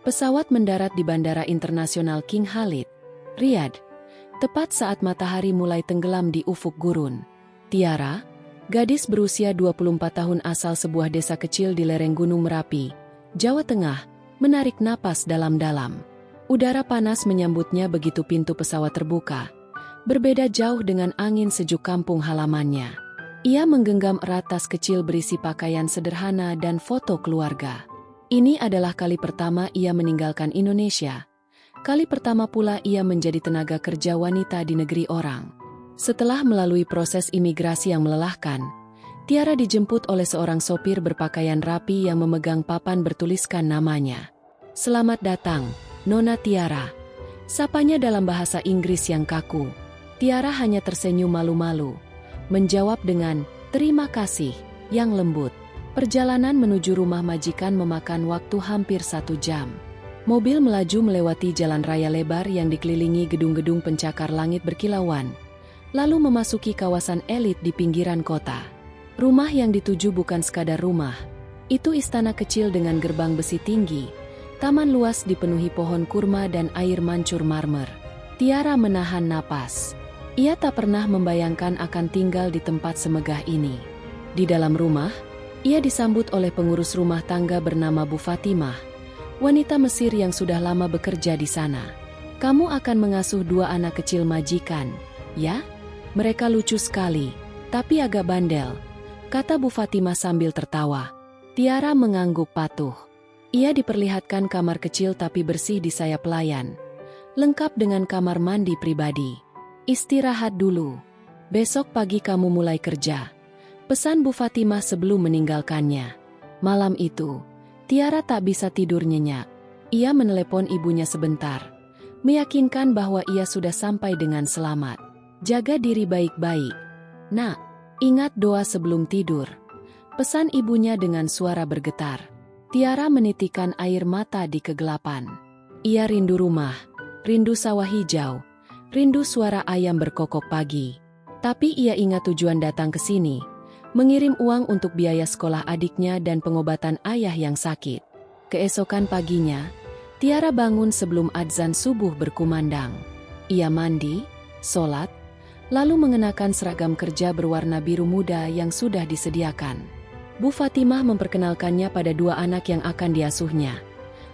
Pesawat mendarat di Bandara Internasional King Khalid, Riyadh, tepat saat matahari mulai tenggelam di ufuk gurun. Tiara, gadis berusia 24 tahun asal sebuah desa kecil di lereng Gunung Merapi, Jawa Tengah, menarik napas dalam-dalam. Udara panas menyambutnya begitu pintu pesawat terbuka, berbeda jauh dengan angin sejuk kampung halamannya. Ia menggenggam erat tas kecil berisi pakaian sederhana dan foto keluarga. Ini adalah kali pertama ia meninggalkan Indonesia. Kali pertama pula ia menjadi tenaga kerja wanita di negeri orang. Setelah melalui proses imigrasi yang melelahkan, Tiara dijemput oleh seorang sopir berpakaian rapi yang memegang papan bertuliskan namanya. "Selamat datang, Nona Tiara," sapanya dalam bahasa Inggris yang kaku. Tiara hanya tersenyum malu-malu, menjawab dengan "terima kasih" yang lembut. Perjalanan menuju rumah majikan memakan waktu hampir 1 jam. Mobil melaju melewati jalan raya lebar yang dikelilingi gedung-gedung pencakar langit berkilauan, lalu memasuki kawasan elit di pinggiran kota. Rumah yang dituju bukan sekadar rumah. Itu istana kecil dengan gerbang besi tinggi, taman luas dipenuhi pohon kurma dan air mancur marmer. Tiara menahan napas. Ia tak pernah membayangkan akan tinggal di tempat semegah ini. Di dalam rumah, ia disambut oleh pengurus rumah tangga bernama Bu Fatimah, wanita Mesir yang sudah lama bekerja di sana. "Kamu akan mengasuh 2 anak kecil majikan, ya? Mereka lucu sekali, tapi agak bandel," kata Bu Fatimah sambil tertawa. Tiara mengangguk patuh. Ia diperlihatkan kamar kecil tapi bersih di sayap pelayan, lengkap dengan kamar mandi pribadi. "Istirahat dulu. Besok pagi kamu mulai kerja," pesan Bu Fatimah sebelum meninggalkannya. Malam itu, Tiara tak bisa tidur nyenyak. Ia menelepon ibunya sebentar, meyakinkan bahwa ia sudah sampai dengan selamat. "Jaga diri baik-baik, Nak. Ingat doa sebelum tidur," pesan ibunya dengan suara bergetar. Tiara menitikkan air mata di kegelapan. Ia rindu rumah, rindu sawah hijau, rindu suara ayam berkokok pagi. Tapi ia ingat tujuan datang ke sini, mengirim uang untuk biaya sekolah adiknya dan pengobatan ayah yang sakit. Keesokan paginya, Tiara bangun sebelum adzan subuh berkumandang. Ia mandi, sholat, lalu mengenakan seragam kerja berwarna biru muda yang sudah disediakan. Bu Fatimah memperkenalkannya pada 2 anak yang akan diasuhnya.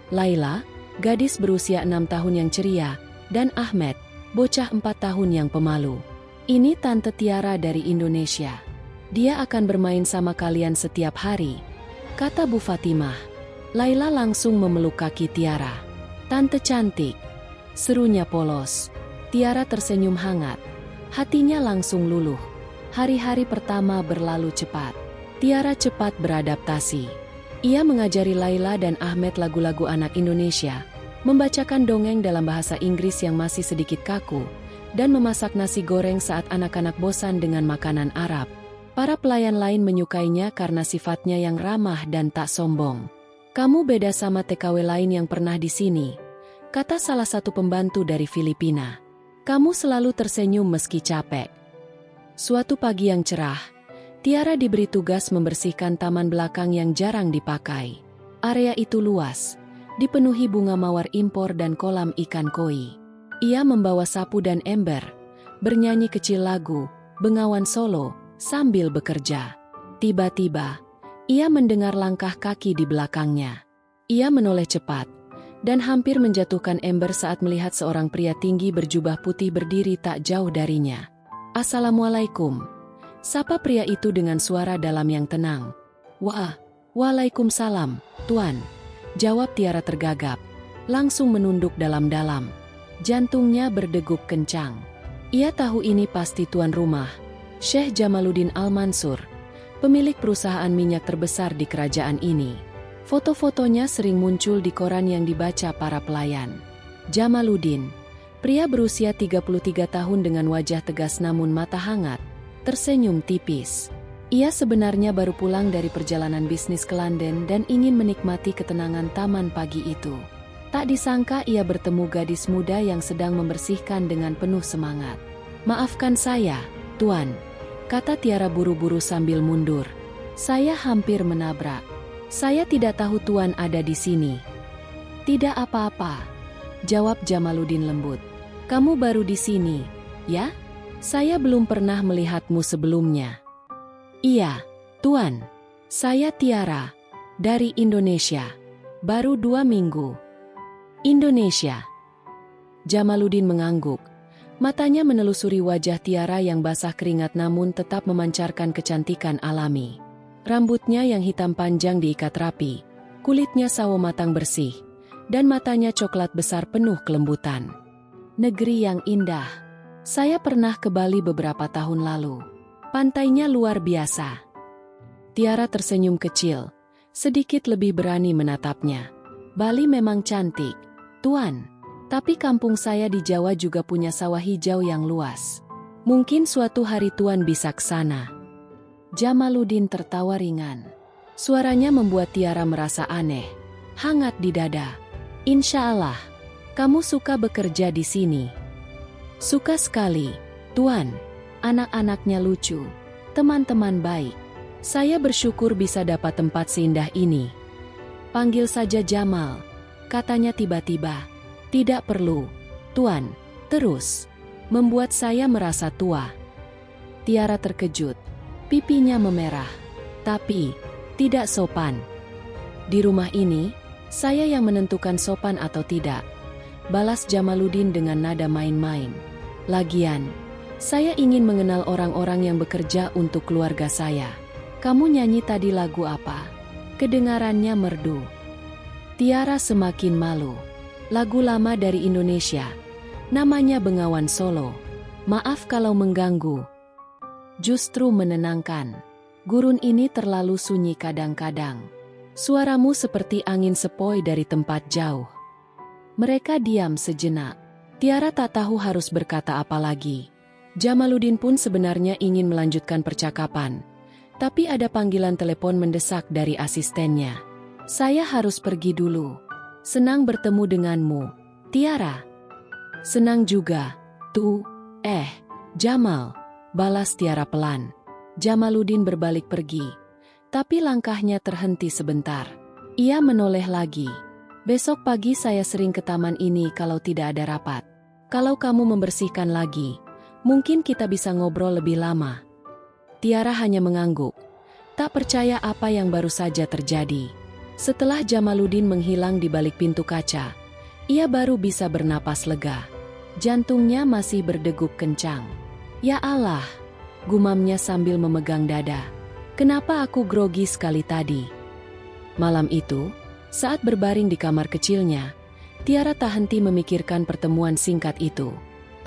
Laila, gadis berusia 6 tahun yang ceria, dan Ahmed, bocah 4 tahun yang pemalu. "Ini Tante Tiara dari Indonesia. Dia akan bermain sama kalian setiap hari," kata Bu Fatimah. Laila langsung memeluk kaki Tiara. "Tante cantik," serunya polos. Tiara tersenyum hangat. Hatinya langsung luluh. Hari-hari pertama berlalu cepat. Tiara cepat beradaptasi. Ia mengajari Laila dan Ahmed lagu-lagu anak Indonesia, membacakan dongeng dalam bahasa Inggris yang masih sedikit kaku, dan memasak nasi goreng saat anak-anak bosan dengan makanan Arab. Para pelayan lain menyukainya karena sifatnya yang ramah dan tak sombong. "Kamu beda sama TKW lain yang pernah di sini," kata salah satu pembantu dari Filipina. "Kamu selalu tersenyum meski capek." Suatu pagi yang cerah, Tiara diberi tugas membersihkan taman belakang yang jarang dipakai. Area itu luas, dipenuhi bunga mawar impor dan kolam ikan koi. Ia membawa sapu dan ember, bernyanyi kecil lagu Bengawan Solo sambil bekerja. Tiba-tiba, ia mendengar langkah kaki di belakangnya. Ia menoleh cepat, dan hampir menjatuhkan ember saat melihat seorang pria tinggi berjubah putih berdiri tak jauh darinya. "Assalamualaikum," sapa pria itu dengan suara dalam yang tenang. Waalaikumsalam, Tuan," jawab Tiara tergagap, langsung menunduk dalam-dalam. Jantungnya berdegup kencang. Ia tahu ini pasti tuan rumah, Syekh Jamaluddin Al-Mansur, pemilik perusahaan minyak terbesar di kerajaan ini. Foto-fotonya sering muncul di koran yang dibaca para pelayan. Jamaluddin, pria berusia 33 tahun dengan wajah tegas namun mata hangat, tersenyum tipis. Ia sebenarnya baru pulang dari perjalanan bisnis ke London dan ingin menikmati ketenangan taman pagi itu. Tak disangka ia bertemu gadis muda yang sedang membersihkan dengan penuh semangat. "Maafkan saya, Tuan," kata Tiara buru-buru sambil mundur. "Saya hampir menabrak. Saya tidak tahu Tuan ada di sini." Tidak apa-apa, jawab Jamaluddin lembut. Kamu baru di sini, ya? Saya belum pernah melihatmu sebelumnya. Iya, Tuan. Saya Tiara, dari Indonesia. Baru 2 minggu. Indonesia. Jamaluddin mengangguk. Matanya menelusuri wajah Tiara yang basah keringat namun tetap memancarkan kecantikan alami. Rambutnya yang hitam panjang diikat rapi, kulitnya sawo matang bersih, dan matanya coklat besar penuh kelembutan. Negeri yang indah. Saya pernah ke Bali beberapa tahun lalu. Pantainya luar biasa. Tiara tersenyum kecil, sedikit lebih berani menatapnya. Bali memang cantik, Tuan. Tapi kampung saya di Jawa juga punya sawah hijau yang luas. Mungkin suatu hari Tuan bisa ke sana. Jamaluddin tertawa ringan. Suaranya membuat Tiara merasa aneh, hangat di dada. Insya Allah, kamu suka bekerja di sini. Suka sekali, Tuan. Anak-anaknya lucu, teman-teman baik. Saya bersyukur bisa dapat tempat seindah ini. Panggil saja Jamal, katanya tiba-tiba. Tidak perlu, Tuan. Terus, membuat saya merasa tua. Tiara terkejut, pipinya memerah. Tapi, tidak sopan. Di rumah ini, saya yang menentukan sopan atau tidak, balas Jamaluddin dengan nada main-main. Lagian, saya ingin mengenal orang-orang yang bekerja untuk keluarga saya. Kamu nyanyi tadi lagu apa? Kedengarannya merdu. Tiara semakin malu. Lagu lama dari Indonesia. Namanya Bengawan Solo. Maaf kalau mengganggu. Justru menenangkan. Gurun ini terlalu sunyi kadang-kadang. Suaramu seperti angin sepoi dari tempat jauh. Mereka diam sejenak. Tiara tak tahu harus berkata apa lagi. Jamaluddin pun sebenarnya ingin melanjutkan percakapan. Tapi ada panggilan telepon mendesak dari asistennya. Saya harus pergi dulu. Senang bertemu denganmu, Tiara. Senang juga, Jamal, balas Tiara pelan. Jamaluddin berbalik pergi, tapi langkahnya terhenti sebentar. Ia menoleh lagi. Besok pagi saya sering ke taman ini kalau tidak ada rapat. Kalau kamu membersihkan lagi, mungkin kita bisa ngobrol lebih lama. Tiara hanya mengangguk, tak percaya apa yang baru saja terjadi. Setelah Jamaluddin menghilang di balik pintu kaca, ia baru bisa bernapas lega. Jantungnya masih berdegup kencang. Ya Allah, gumamnya sambil memegang dada. Kenapa aku grogi sekali tadi? Malam itu, saat berbaring di kamar kecilnya, Tiara tak henti memikirkan pertemuan singkat itu.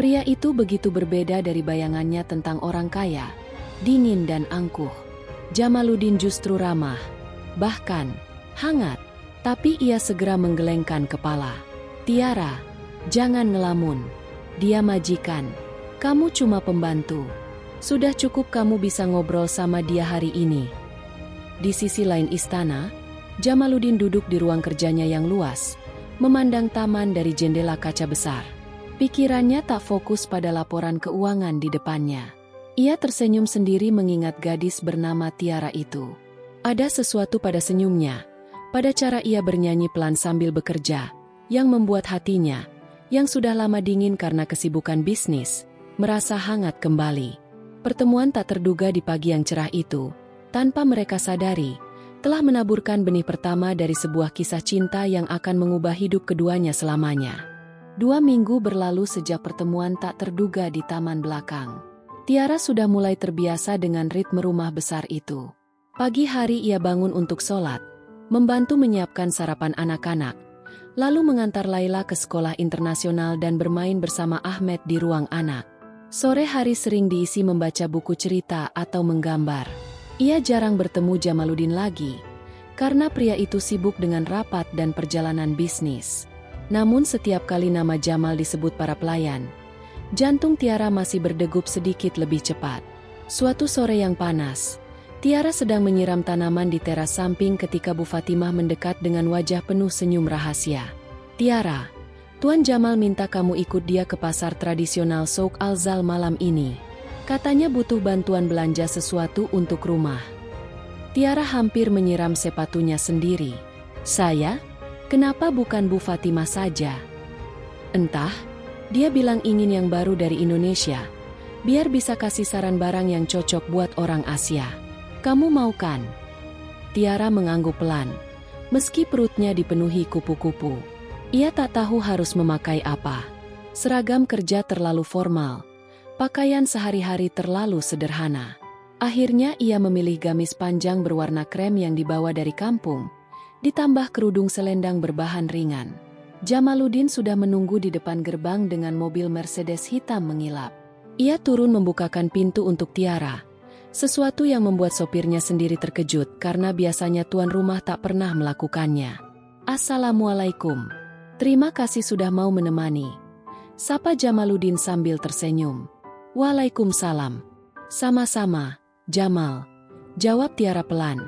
Pria itu begitu berbeda dari bayangannya tentang orang kaya, dingin dan angkuh. Jamaluddin justru ramah, bahkan hangat, tapi ia segera menggelengkan kepala. Tiara, jangan ngelamun. Dia majikan. Kamu cuma pembantu. Sudah cukup kamu bisa ngobrol sama dia hari ini. Di sisi lain istana, Jamaluddin duduk di ruang kerjanya yang luas, memandang taman dari jendela kaca besar. Pikirannya tak fokus pada laporan keuangan di depannya. Ia tersenyum sendiri mengingat gadis bernama Tiara itu. Ada sesuatu pada senyumnya, pada cara ia bernyanyi pelan sambil bekerja, yang membuat hatinya, yang sudah lama dingin karena kesibukan bisnis, merasa hangat kembali. Pertemuan tak terduga di pagi yang cerah itu, tanpa mereka sadari, telah menaburkan benih pertama dari sebuah kisah cinta yang akan mengubah hidup keduanya selamanya. 2 minggu berlalu sejak pertemuan tak terduga di taman belakang. Tiara sudah mulai terbiasa dengan ritme rumah besar itu. Pagi hari ia bangun untuk sholat, membantu menyiapkan sarapan anak-anak, lalu mengantar Laila ke sekolah internasional dan bermain bersama Ahmed di ruang anak. Sore hari sering diisi membaca buku cerita atau menggambar. Ia jarang bertemu Jamaluddin lagi, karena pria itu sibuk dengan rapat dan perjalanan bisnis. Namun setiap kali nama Jamal disebut para pelayan, jantung Tiara masih berdegup sedikit lebih cepat. Suatu sore yang panas, Tiara sedang menyiram tanaman di teras samping ketika Bu Fatimah mendekat dengan wajah penuh senyum rahasia. Tiara, Tuan Jamal minta kamu ikut dia ke pasar tradisional Souk Al-Zal malam ini. Katanya butuh bantuan belanja sesuatu untuk rumah. Tiara hampir menyiram sepatunya sendiri. Saya? Kenapa bukan Bu Fatimah saja? Entah, dia bilang ingin yang baru dari Indonesia, biar bisa kasih saran barang yang cocok buat orang Asia. Kamu mau kan? Tiara mengangguk pelan, meski perutnya dipenuhi kupu-kupu. Ia tak tahu harus memakai apa. Seragam kerja terlalu formal, pakaian sehari-hari terlalu sederhana. Akhirnya ia memilih gamis panjang berwarna krem yang dibawa dari kampung, ditambah kerudung selendang berbahan ringan. Jamaluddin sudah menunggu di depan gerbang dengan mobil Mercedes hitam mengilap. Ia turun membukakan pintu untuk Tiara, sesuatu yang membuat sopirnya sendiri terkejut karena biasanya tuan rumah tak pernah melakukannya. "Assalamualaikum. Terima kasih sudah mau menemani," sapa Jamaluddin sambil tersenyum. "Waalaikumsalam. Sama-sama, Jamal," jawab Tiara pelan,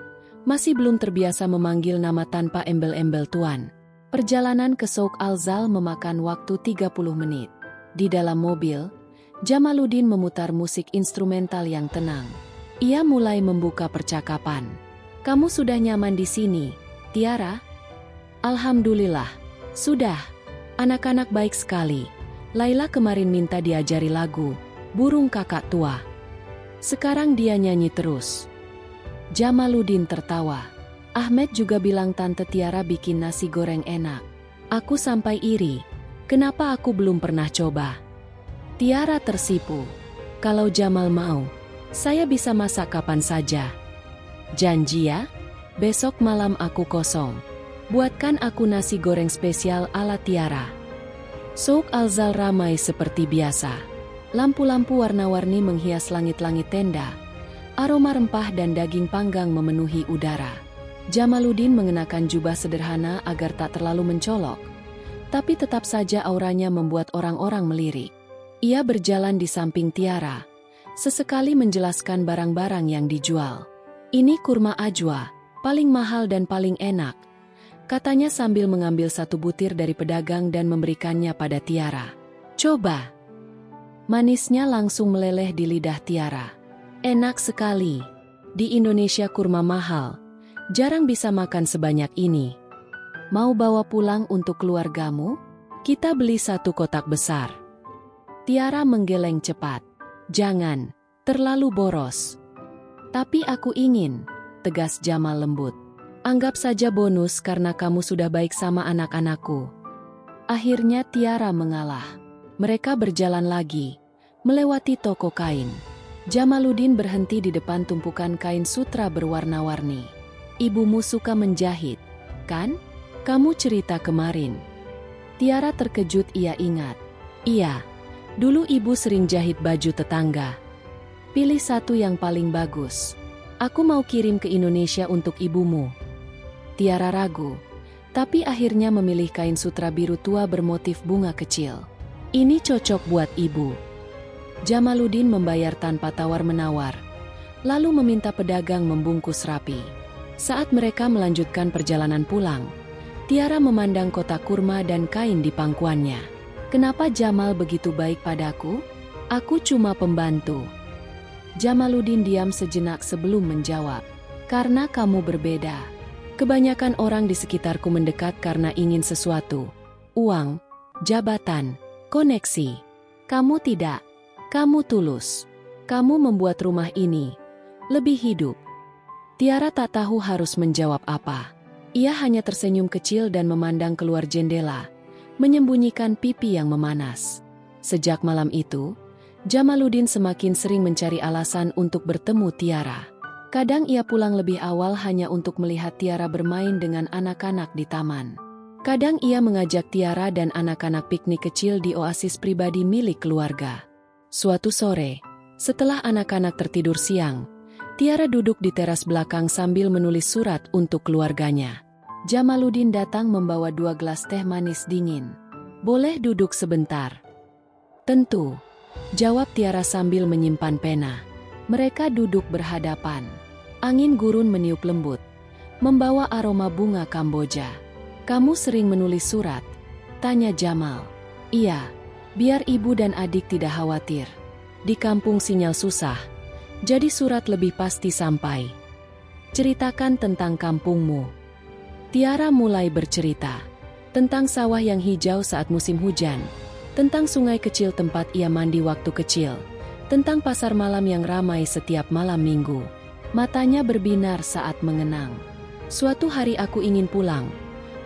masih belum terbiasa memanggil nama tanpa embel-embel tuan. Perjalanan ke Souk Al-Zal memakan waktu 30 menit. Di dalam mobil, Jamaluddin memutar musik instrumental yang tenang. Ia mulai membuka percakapan. "Kamu sudah nyaman di sini, Tiara?" "Alhamdulillah, sudah. Anak-anak baik sekali. Laila kemarin minta diajari lagu, Burung Kakak Tua. Sekarang dia nyanyi terus." Jamaluddin tertawa. "Ahmed juga bilang Tante Tiara bikin nasi goreng enak. Aku sampai iri. Kenapa aku belum pernah coba?" Tiara tersipu. "Kalau Jamal mau, saya bisa masak kapan saja. Janji ya? Besok malam aku kosong. Buatkan aku nasi goreng spesial ala Tiara." Souk Al-Zal ramai seperti biasa. Lampu-lampu warna-warni menghias langit-langit tenda. Aroma rempah dan daging panggang memenuhi udara. Jamaluddin mengenakan jubah sederhana agar tak terlalu mencolok, tapi tetap saja auranya membuat orang-orang melirik. Ia berjalan di samping Tiara, sesekali menjelaskan barang-barang yang dijual. "Ini kurma ajwa, paling mahal dan paling enak," katanya sambil mengambil satu butir dari pedagang dan memberikannya pada Tiara. "Coba." Manisnya langsung meleleh di lidah Tiara. "Enak sekali. Di Indonesia kurma mahal. Jarang bisa makan sebanyak ini. Mau bawa pulang untuk keluargamu? Kita beli satu kotak besar." Tiara menggeleng cepat. "Jangan, terlalu boros." "Tapi aku ingin," tegas Jamal lembut. "Anggap saja bonus karena kamu sudah baik sama anak-anakku." Akhirnya Tiara mengalah. Mereka berjalan lagi, melewati toko kain. Jamaluddin berhenti di depan tumpukan kain sutra berwarna-warni. "Ibumu suka menjahit, kan? Kamu cerita kemarin." Tiara terkejut, ia ingat. "Iya, dulu ibu sering jahit baju tetangga. Pilih satu yang paling bagus. Aku mau kirim ke Indonesia untuk ibumu." Tiara ragu, tapi akhirnya memilih kain sutra biru tua bermotif bunga kecil. "Ini cocok buat ibu." Jamaluddin membayar tanpa tawar-menawar, lalu meminta pedagang membungkus rapi. Saat mereka melanjutkan perjalanan pulang, Tiara memandang kotak kurma dan kain di pangkuannya. "Kenapa Jamal begitu baik padaku? Aku cuma pembantu." Jamaluddin diam sejenak sebelum menjawab. "Karena kamu berbeda. Kebanyakan orang di sekitarku mendekat karena ingin sesuatu. Uang, jabatan, koneksi. Kamu tidak. Kamu tulus. Kamu membuat rumah ini lebih hidup." Tiara tak tahu harus menjawab apa. Ia hanya tersenyum kecil dan memandang keluar jendela, menyembunyikan pipi yang memanas. Sejak malam itu, Jamaluddin semakin sering mencari alasan untuk bertemu Tiara. Kadang ia pulang lebih awal hanya untuk melihat Tiara bermain dengan anak-anak di taman. Kadang ia mengajak Tiara dan anak-anak piknik kecil di oasis pribadi milik keluarga. Suatu sore, setelah anak-anak tertidur siang, Tiara duduk di teras belakang sambil menulis surat untuk keluarganya. Jamaluddin datang membawa 2 gelas teh manis dingin. "Boleh duduk sebentar?" "Tentu," jawab Tiara sambil menyimpan pena. Mereka duduk berhadapan. Angin gurun meniup lembut, membawa aroma bunga Kamboja. "Kamu sering menulis surat?" tanya Jamal. "Iya, biar ibu dan adik tidak khawatir. Di kampung sinyal susah, jadi surat lebih pasti sampai." "Ceritakan tentang kampungmu." Tiara mulai bercerita. tentang sawah yang hijau saat musim hujan, tentang sungai kecil tempat ia mandi waktu kecil, tentang pasar malam yang ramai setiap malam minggu. Matanya berbinar saat mengenang. Suatu hari aku ingin pulang,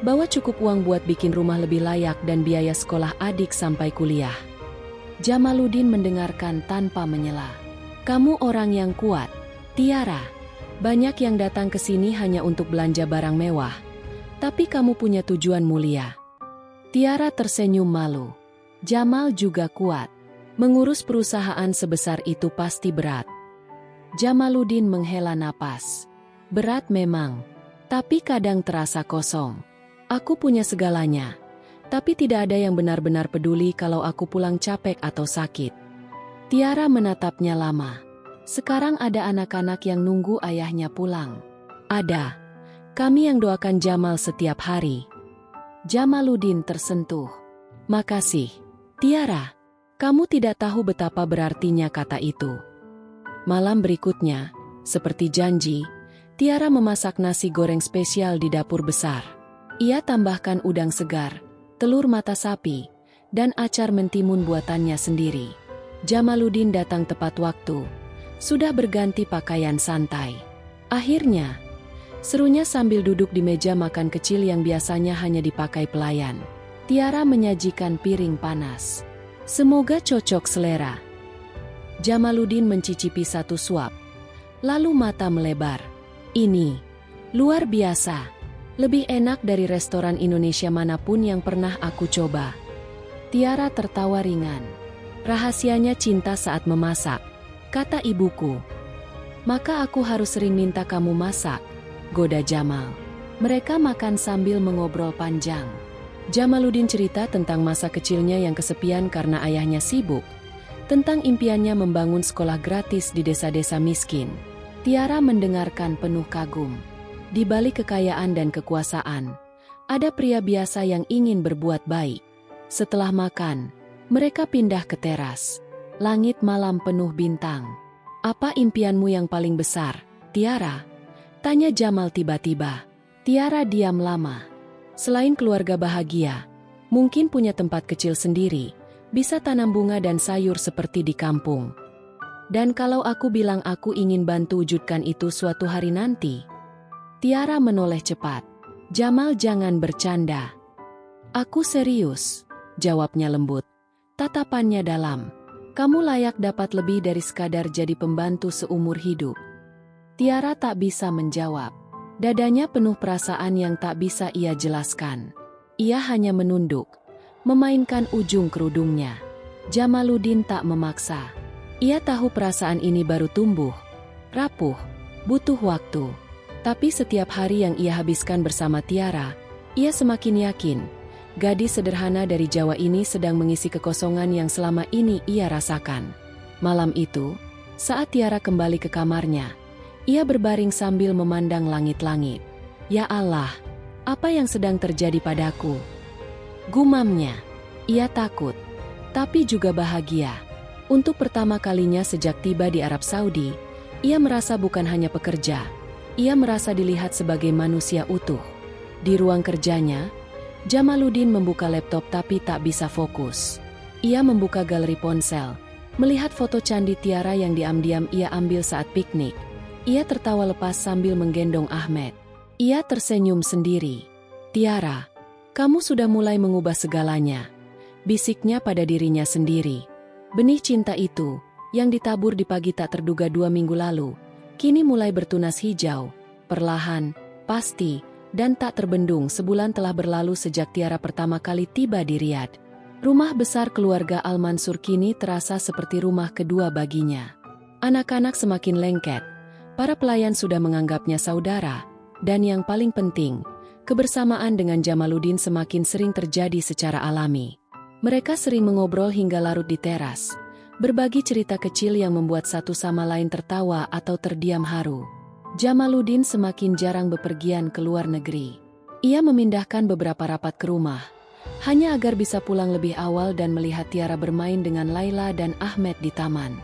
bawa cukup uang buat bikin rumah lebih layak dan biaya sekolah adik sampai kuliah. Jamaluddin mendengarkan tanpa menyela. Kamu orang yang kuat, Tiara. Banyak yang datang ke sini hanya untuk belanja barang mewah. Tapi kamu punya tujuan mulia. Tiara tersenyum malu. Jamal juga kuat. Mengurus perusahaan sebesar itu pasti berat. Jamaluddin menghela napas. Berat memang, tapi kadang terasa kosong. Aku punya segalanya, tapi tidak ada yang benar-benar peduli kalau aku pulang capek atau sakit. Tiara menatapnya lama. Sekarang ada anak-anak yang nunggu ayahnya pulang. Ada. Kami yang doakan Jamal setiap hari. Jamaluddin tersentuh. Makasih, Tiara. Kamu tidak tahu betapa berartinya kata itu. Malam berikutnya, seperti janji, Tiara memasak nasi goreng spesial di dapur besar. Ia tambahkan udang segar, telur mata sapi, dan acar mentimun buatannya sendiri. Jamaluddin datang tepat waktu. Sudah berganti pakaian santai. Akhirnya, serunya sambil duduk di meja makan kecil yang biasanya hanya dipakai pelayan. Tiara menyajikan piring panas. Semoga cocok selera. Jamaluddin mencicipi satu suap. Lalu mata melebar. Ini luar biasa. Lebih enak dari restoran Indonesia manapun yang pernah aku coba. Tiara tertawa ringan. Rahasianya cinta saat memasak, kata ibuku. Maka aku harus sering minta kamu masak, goda Jamal. Mereka makan sambil mengobrol panjang. Jamaluddin cerita tentang masa kecilnya yang kesepian karena ayahnya sibuk, tentang impiannya membangun sekolah gratis di desa-desa miskin. Tiara mendengarkan penuh kagum. Di balik kekayaan dan kekuasaan, ada pria biasa yang ingin berbuat baik. Setelah makan, mereka pindah ke teras. Langit malam penuh bintang. Apa impianmu yang paling besar, Tiara? Tanya Jamal tiba-tiba. Tiara diam lama. Selain keluarga bahagia, mungkin punya tempat kecil sendiri, bisa tanam bunga dan sayur seperti di kampung. Dan kalau aku bilang aku ingin bantu wujudkan itu suatu hari nanti? Tiara menoleh cepat. Jamal, jangan bercanda. Aku serius, jawabnya lembut. Tatapannya dalam. Kamu layak dapat lebih dari sekadar jadi pembantu seumur hidup. Tiara tak bisa menjawab. Dadanya penuh perasaan yang tak bisa ia jelaskan. Ia hanya menunduk, memainkan ujung kerudungnya. Jamaluddin tak memaksa. Ia tahu perasaan ini baru tumbuh, rapuh, butuh waktu. Tapi setiap hari yang ia habiskan bersama Tiara, ia semakin yakin, gadis sederhana dari Jawa ini sedang mengisi kekosongan yang selama ini ia rasakan. Malam itu, saat Tiara kembali ke kamarnya, ia berbaring sambil memandang langit-langit. Ya Allah, apa yang sedang terjadi padaku? Gumamnya. Ia takut, tapi juga bahagia. Untuk pertama kalinya sejak tiba di Arab Saudi, ia merasa bukan hanya pekerja. Ia merasa dilihat sebagai manusia utuh. Di ruang kerjanya, Jamaluddin membuka laptop tapi tak bisa fokus. Ia membuka galeri ponsel, melihat foto candi Tiara yang diam-diam ia ambil saat piknik. Ia tertawa lepas sambil menggendong Ahmed. Ia tersenyum sendiri. Tiara, kamu sudah mulai mengubah segalanya, bisiknya pada dirinya sendiri. Benih cinta itu, yang ditabur di pagi tak terduga 2 minggu lalu, kini mulai bertunas hijau, perlahan, pasti, dan tak terbendung. Sebulan telah berlalu sejak Tiara pertama kali tiba di Riyadh. Rumah besar keluarga Al-Mansur kini terasa seperti rumah kedua baginya. Anak-anak semakin lengket, para pelayan sudah menganggapnya saudara, dan yang paling penting, kebersamaan dengan Jamaluddin semakin sering terjadi secara alami. Mereka sering mengobrol hingga larut di teras, berbagi cerita kecil yang membuat satu sama lain tertawa atau terdiam haru. Jamaluddin semakin jarang bepergian ke luar negeri. Ia memindahkan beberapa rapat ke rumah, hanya agar bisa pulang lebih awal dan melihat Tiara bermain dengan Laila dan Ahmed di taman.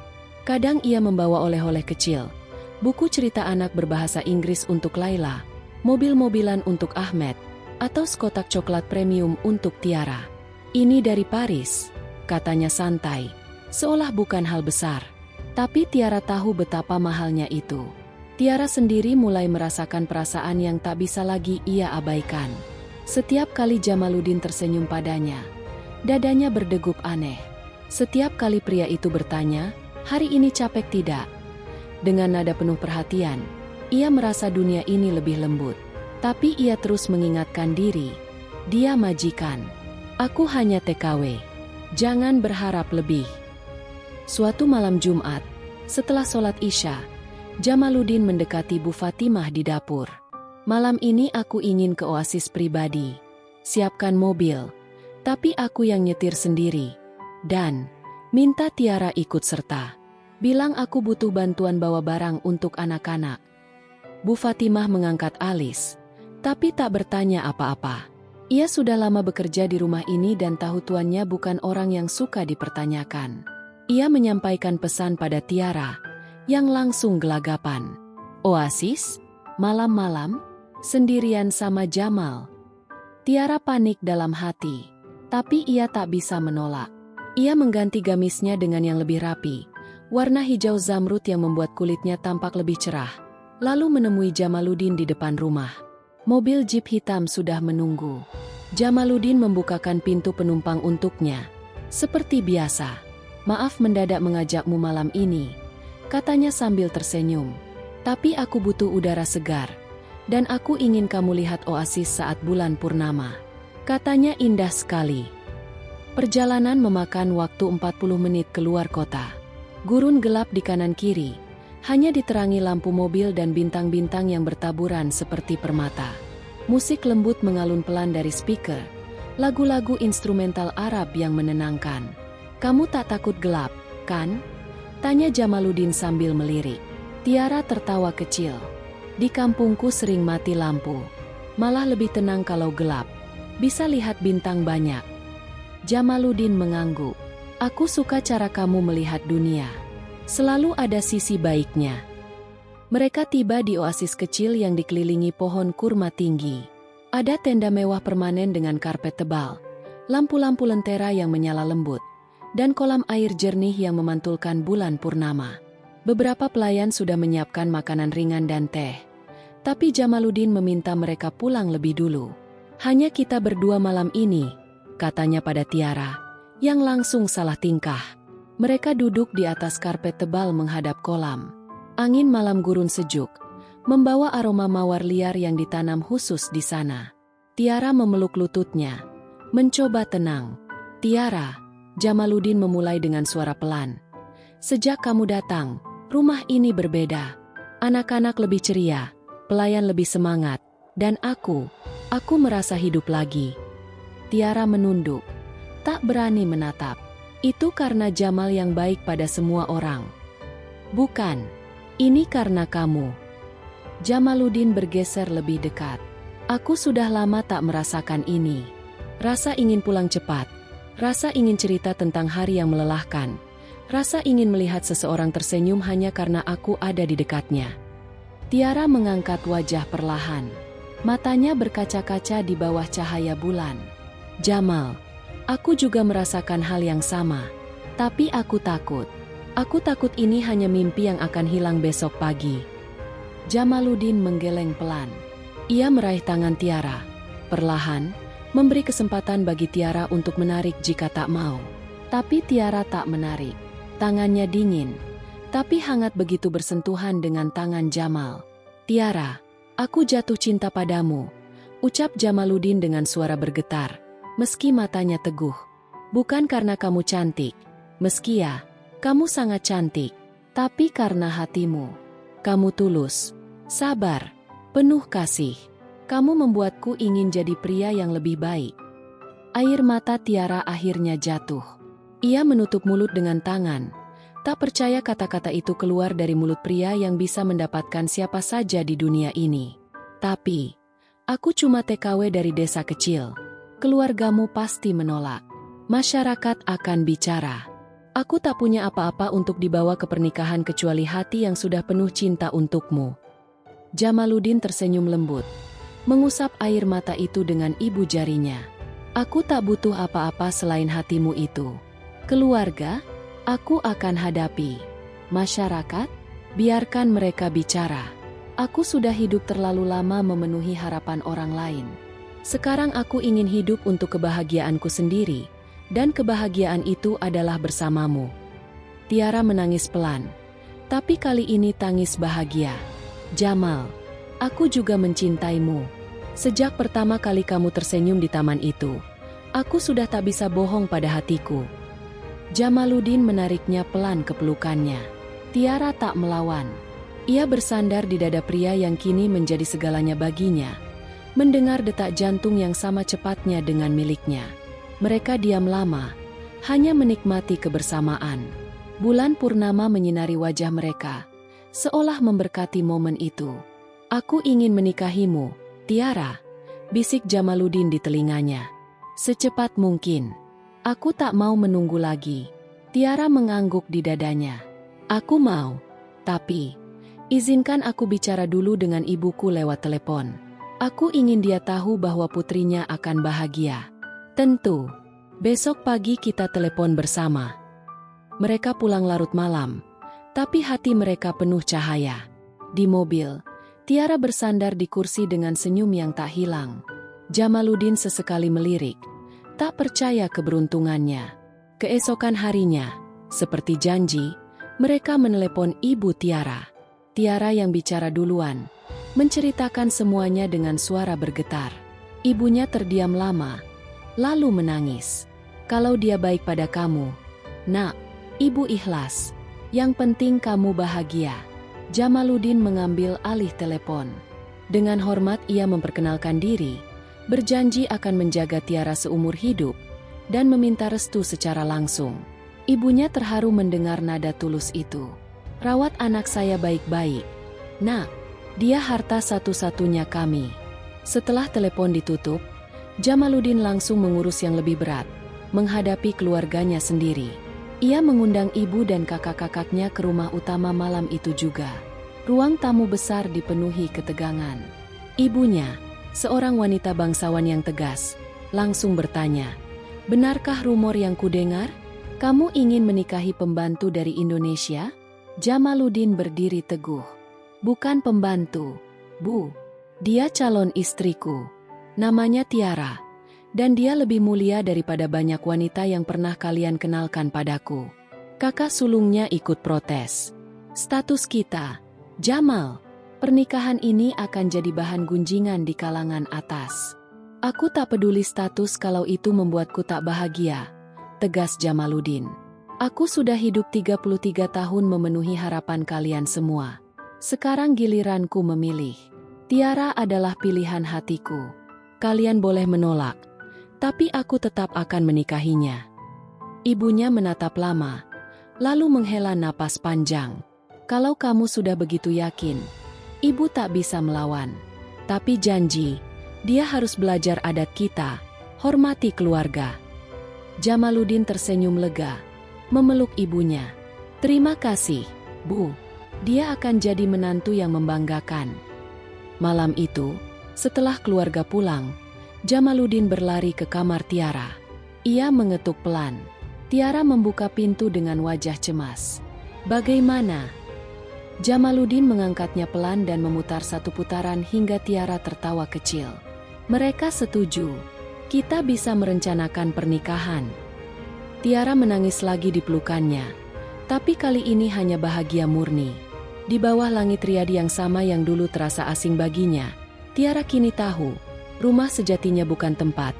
Kadang ia membawa oleh-oleh kecil, buku cerita anak berbahasa Inggris untuk Laila, mobil-mobilan untuk Ahmed, Atau sekotak coklat premium untuk Tiara. Ini dari Paris, katanya santai, seolah bukan hal besar. Tapi Tiara tahu betapa mahalnya itu. Tiara sendiri mulai merasakan perasaan yang tak bisa lagi ia abaikan. Setiap kali Jamaluddin tersenyum padanya, dadanya berdegup aneh. Setiap kali pria itu bertanya, "Hari ini capek tidak?" Dengan nada penuh perhatian, ia merasa dunia ini lebih lembut. Tapi ia terus mengingatkan diri, "Dia majikan. Aku hanya TKW. Jangan berharap lebih." Suatu malam Jumat, setelah sholat Isya, Jamaluddin mendekati Bu Fatimah di dapur. "Malam ini aku ingin ke oasis pribadi. Siapkan mobil, tapi aku yang nyetir sendiri. Dan minta Tiara ikut serta. Bilang aku butuh bantuan bawa barang untuk anak-anak." Bu Fatimah mengangkat alis, tapi tak bertanya apa-apa. Ia sudah lama bekerja di rumah ini dan tahu tuannya bukan orang yang suka dipertanyakan. Ia menyampaikan pesan pada Tiara, yang langsung gelagapan. "Oasis? Malam-malam? Sendirian sama Jamal?" Tiara panik dalam hati, tapi ia tak bisa menolak. Ia mengganti gamisnya dengan yang lebih rapi, warna hijau zamrud yang membuat kulitnya tampak lebih cerah, lalu menemui Jamaluddin di depan rumah. Mobil jeep hitam sudah menunggu. Jamaluddin membukakan pintu penumpang untuknya. "Seperti biasa, maaf mendadak mengajakmu malam ini," katanya sambil tersenyum. "Tapi aku butuh udara segar, dan aku ingin kamu lihat oasis saat bulan purnama." Katanya indah sekali. Perjalanan memakan waktu 40 menit keluar kota. Gurun gelap di kanan kiri, hanya diterangi lampu mobil dan bintang-bintang yang bertaburan seperti permata. Musik lembut mengalun pelan dari speaker, lagu-lagu instrumental Arab yang menenangkan. "Kamu tak takut gelap, kan?" tanya Jamaluddin sambil melirik. Tiara tertawa kecil. "Di kampungku sering mati lampu. Malah lebih tenang kalau gelap. Bisa lihat bintang banyak." Jamaluddin mengangguk. "Aku suka cara kamu melihat dunia. Selalu ada sisi baiknya." Mereka tiba di oasis kecil yang dikelilingi pohon kurma tinggi. Ada tenda mewah permanen dengan karpet tebal, lampu-lampu lentera yang menyala lembut, dan kolam air jernih yang memantulkan bulan purnama. Beberapa pelayan sudah menyiapkan makanan ringan dan teh, tapi Jamaluddin meminta mereka pulang lebih dulu. "Hanya kita berdua malam ini," katanya pada Tiara, yang langsung salah tingkah. Mereka duduk di atas karpet tebal menghadap kolam. Angin malam gurun sejuk, membawa aroma mawar liar yang ditanam khusus di sana. Tiara memeluk lututnya, mencoba tenang. "Tiara," Jamaluddin memulai dengan suara pelan. "Sejak kamu datang, rumah ini berbeda. Anak-anak lebih ceria, pelayan lebih semangat, dan aku merasa hidup lagi." Tiara menunduk, tak berani menatap. "Itu karena Jamal yang baik pada semua orang." "Bukan. Ini karena kamu." Jamaluddin bergeser lebih dekat. "Aku sudah lama tak merasakan ini. Rasa ingin pulang cepat. Rasa ingin cerita tentang hari yang melelahkan. Rasa ingin melihat seseorang tersenyum hanya karena aku ada di dekatnya." Tiara mengangkat wajah perlahan. Matanya berkaca-kaca di bawah cahaya bulan. "Jamal, aku juga merasakan hal yang sama. Tapi aku takut. Aku takut ini hanya mimpi yang akan hilang besok pagi." Jamaluddin menggeleng pelan. Ia meraih tangan Tiara, perlahan, memberi kesempatan bagi Tiara untuk menarik jika tak mau. Tapi Tiara tak menarik. Tangannya dingin, tapi hangat begitu bersentuhan dengan tangan Jamal. "Tiara, aku jatuh cinta padamu," ucap Jamaluddin dengan suara bergetar, meski matanya teguh. "Bukan karena kamu cantik, meski ya, kamu sangat cantik, tapi karena hatimu. Kamu tulus, sabar, penuh kasih. Kamu membuatku ingin jadi pria yang lebih baik." Air mata Tiara akhirnya jatuh. Ia menutup mulut dengan tangan, tak percaya kata-kata itu keluar dari mulut pria yang bisa mendapatkan siapa saja di dunia ini. "Tapi, aku cuma TKW dari desa kecil. Keluargamu pasti menolak. Masyarakat akan bicara. Aku tak punya apa-apa untuk dibawa ke pernikahan kecuali hati yang sudah penuh cinta untukmu." Jamaluddin tersenyum lembut. mengusap air mata itu dengan ibu jarinya. Aku tak butuh apa-apa selain hatimu itu. Keluarga, aku akan hadapi. Masyarakat, biarkan mereka bicara. Aku sudah hidup terlalu lama memenuhi harapan orang lain. Sekarang aku ingin hidup untuk kebahagiaanku sendiri, dan kebahagiaan itu adalah bersamamu. Tiara menangis pelan, tapi kali ini tangis bahagia. Jamal, aku juga mencintaimu. Sejak pertama kali kamu tersenyum di taman itu, aku sudah tak bisa bohong pada hatiku. Jamaluddin menariknya pelan ke pelukannya. Tiara tak melawan. Ia bersandar di dada pria yang kini menjadi segalanya baginya, mendengar detak jantung yang sama cepatnya dengan miliknya. Mereka diam lama, hanya menikmati kebersamaan. Bulan purnama menyinari wajah mereka, seolah memberkati momen itu. Aku ingin menikahimu, Tiara, bisik Jamaluddin di telinganya. Secepat mungkin. Aku tak mau menunggu lagi. Tiara mengangguk di dadanya. Aku mau, tapi izinkan aku bicara dulu dengan ibuku lewat telepon. Aku ingin dia tahu bahwa putrinya akan bahagia. Tentu, besok pagi kita telepon bersama. Mereka pulang larut malam, tapi hati mereka penuh cahaya. Di mobil, Tiara bersandar di kursi dengan senyum yang tak hilang. Jamaluddin sesekali melirik, tak percaya keberuntungannya. Keesokan harinya, seperti janji, mereka menelepon ibu Tiara. Tiara yang bicara duluan, menceritakan semuanya dengan suara bergetar. Ibunya terdiam lama, lalu menangis. Kalau dia baik pada kamu, nak, ibu ikhlas. Yang penting kamu bahagia. Jamaluddin mengambil alih telepon. Dengan hormat ia memperkenalkan diri, berjanji akan menjaga Tiara seumur hidup, dan meminta restu secara langsung. Ibunya terharu mendengar nada tulus itu. Rawat anak saya baik-baik. Nak, dia harta satu-satunya kami. Setelah telepon ditutup, Jamaluddin langsung mengurus yang lebih berat, menghadapi keluarganya sendiri. Ia mengundang ibu dan kakak-kakaknya ke rumah utama malam itu juga. Ruang tamu besar dipenuhi ketegangan. Ibunya, seorang wanita bangsawan yang tegas, langsung bertanya, "Benarkah rumor yang kudengar? Kamu ingin menikahi pembantu dari Indonesia?" Jamaluddin berdiri teguh. "Bukan pembantu, Bu. Dia calon istriku. Namanya Tiara. Dan dia lebih mulia daripada banyak wanita yang pernah kalian kenalkan padaku." Kakak sulungnya ikut protes. "Status kita, Jamal, pernikahan ini akan jadi bahan gunjingan di kalangan atas." "Aku tak peduli status kalau itu membuatku tak bahagia," tegas Jamaluddin. "Aku sudah hidup 33 tahun memenuhi harapan kalian semua. Sekarang giliranku memilih. Tiara adalah pilihan hatiku. Kalian boleh menolak, tapi aku tetap akan menikahinya." Ibunya menatap lama, lalu menghela napas panjang. "Kalau kamu sudah begitu yakin, ibu tak bisa melawan. Tapi janji, dia harus belajar adat kita, hormati keluarga." Jamaluddin tersenyum lega, memeluk ibunya. "Terima kasih, Bu. Dia akan jadi menantu yang membanggakan." Malam itu, setelah keluarga pulang, Jamaluddin berlari ke kamar Tiara. Ia mengetuk pelan. Tiara membuka pintu dengan wajah cemas. "Bagaimana?" Jamaluddin mengangkatnya pelan dan memutar satu putaran hingga Tiara tertawa kecil. "Mereka setuju. Kita bisa merencanakan pernikahan." Tiara menangis lagi di pelukannya, tapi kali ini hanya bahagia murni. Di bawah langit riyadi yang sama yang dulu terasa asing baginya, Tiara kini tahu, rumah sejatinya bukan tempat,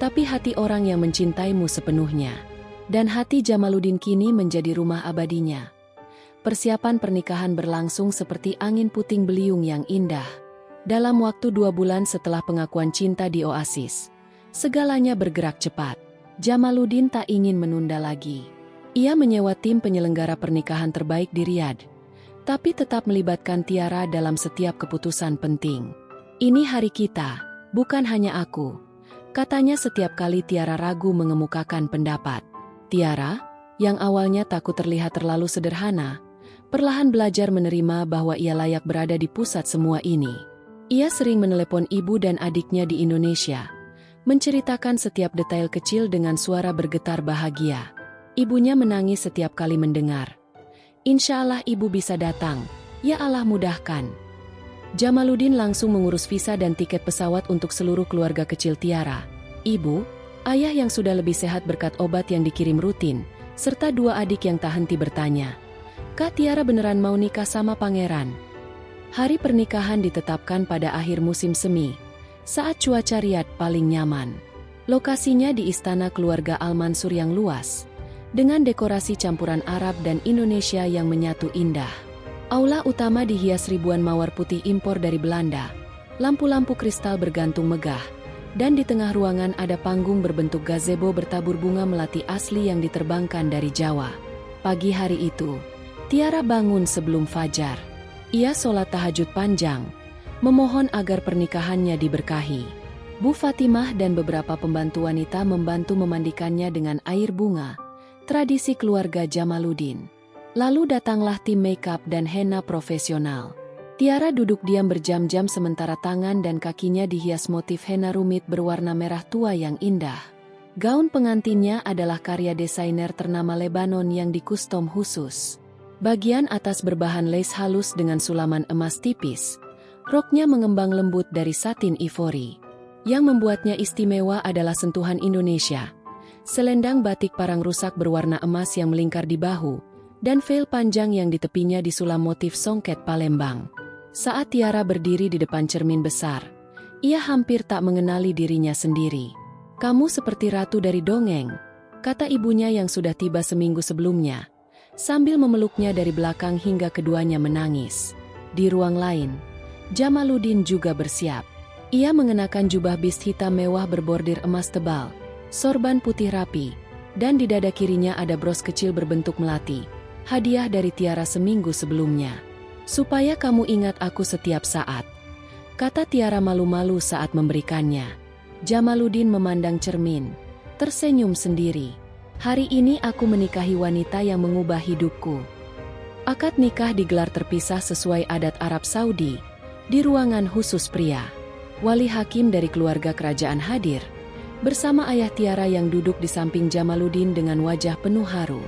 tapi hati orang yang mencintaimu sepenuhnya. Dan hati Jamaluddin kini menjadi rumah abadinya. Persiapan pernikahan berlangsung seperti angin puting beliung yang indah. Dalam waktu 2 bulan setelah pengakuan cinta di Oasis, segalanya bergerak cepat. Jamaluddin tak ingin menunda lagi. Ia menyewa tim penyelenggara pernikahan terbaik di Riyadh, tapi tetap melibatkan Tiara dalam setiap keputusan penting. "Ini hari kita, bukan hanya aku," katanya setiap kali Tiara ragu mengemukakan pendapat. Tiara, yang awalnya takut terlihat terlalu sederhana, perlahan belajar menerima bahwa ia layak berada di pusat semua ini. Ia sering menelepon ibu dan adiknya di Indonesia, menceritakan setiap detail kecil dengan suara bergetar bahagia. Ibunya menangis setiap kali mendengar. Insya Allah ibu bisa datang, ya Allah mudahkan. Jamaluddin langsung mengurus visa dan tiket pesawat untuk seluruh keluarga kecil Tiara. Ibu, ayah yang sudah lebih sehat berkat obat yang dikirim rutin, serta dua adik yang tak henti bertanya, "Kak Tiara beneran mau nikah sama pangeran?" Hari pernikahan ditetapkan pada akhir musim semi, saat cuaca Riyadh paling nyaman. Lokasinya di istana keluarga Al-Mansur yang luas, dengan dekorasi campuran Arab dan Indonesia yang menyatu indah. Aula utama dihias ribuan mawar putih impor dari Belanda, lampu-lampu kristal bergantung megah, dan di tengah ruangan ada panggung berbentuk gazebo bertabur bunga melati asli yang diterbangkan dari Jawa. Pagi hari itu, Tiara bangun sebelum fajar. Ia sholat tahajud panjang, memohon agar pernikahannya diberkahi. Bu Fatimah dan beberapa pembantu wanita membantu memandikannya dengan air bunga, tradisi keluarga Jamaluddin. Lalu datanglah tim makeup dan henna profesional. Tiara duduk diam berjam-jam sementara tangan dan kakinya dihias motif henna rumit berwarna merah tua yang indah. Gaun pengantinnya adalah karya desainer ternama Lebanon yang dikustom khusus. Bagian atas berbahan lace halus dengan sulaman emas tipis. Roknya mengembang lembut dari satin ivory. Yang membuatnya istimewa adalah sentuhan Indonesia. Selendang batik parang rusak berwarna emas yang melingkar di bahu, dan veil panjang yang di tepinya disulam motif songket Palembang. Saat Tiara berdiri di depan cermin besar, ia hampir tak mengenali dirinya sendiri. "Kamu seperti ratu dari dongeng," kata ibunya yang sudah tiba seminggu sebelumnya, sambil memeluknya dari belakang hingga keduanya menangis. Di ruang lain, Jamaluddin juga bersiap. Ia mengenakan jubah bist hitam mewah berbordir emas tebal, sorban putih rapi, dan di dada kirinya ada bros kecil berbentuk melati, hadiah dari Tiara seminggu sebelumnya. "Supaya kamu ingat aku setiap saat," kata Tiara malu-malu saat memberikannya. Jamaluddin memandang cermin, tersenyum sendiri. "Hari ini aku menikahi wanita yang mengubah hidupku." Akad nikah digelar terpisah sesuai adat Arab Saudi, di ruangan khusus pria. Wali hakim dari keluarga kerajaan hadir, bersama ayah Tiara yang duduk di samping Jamaluddin dengan wajah penuh haru.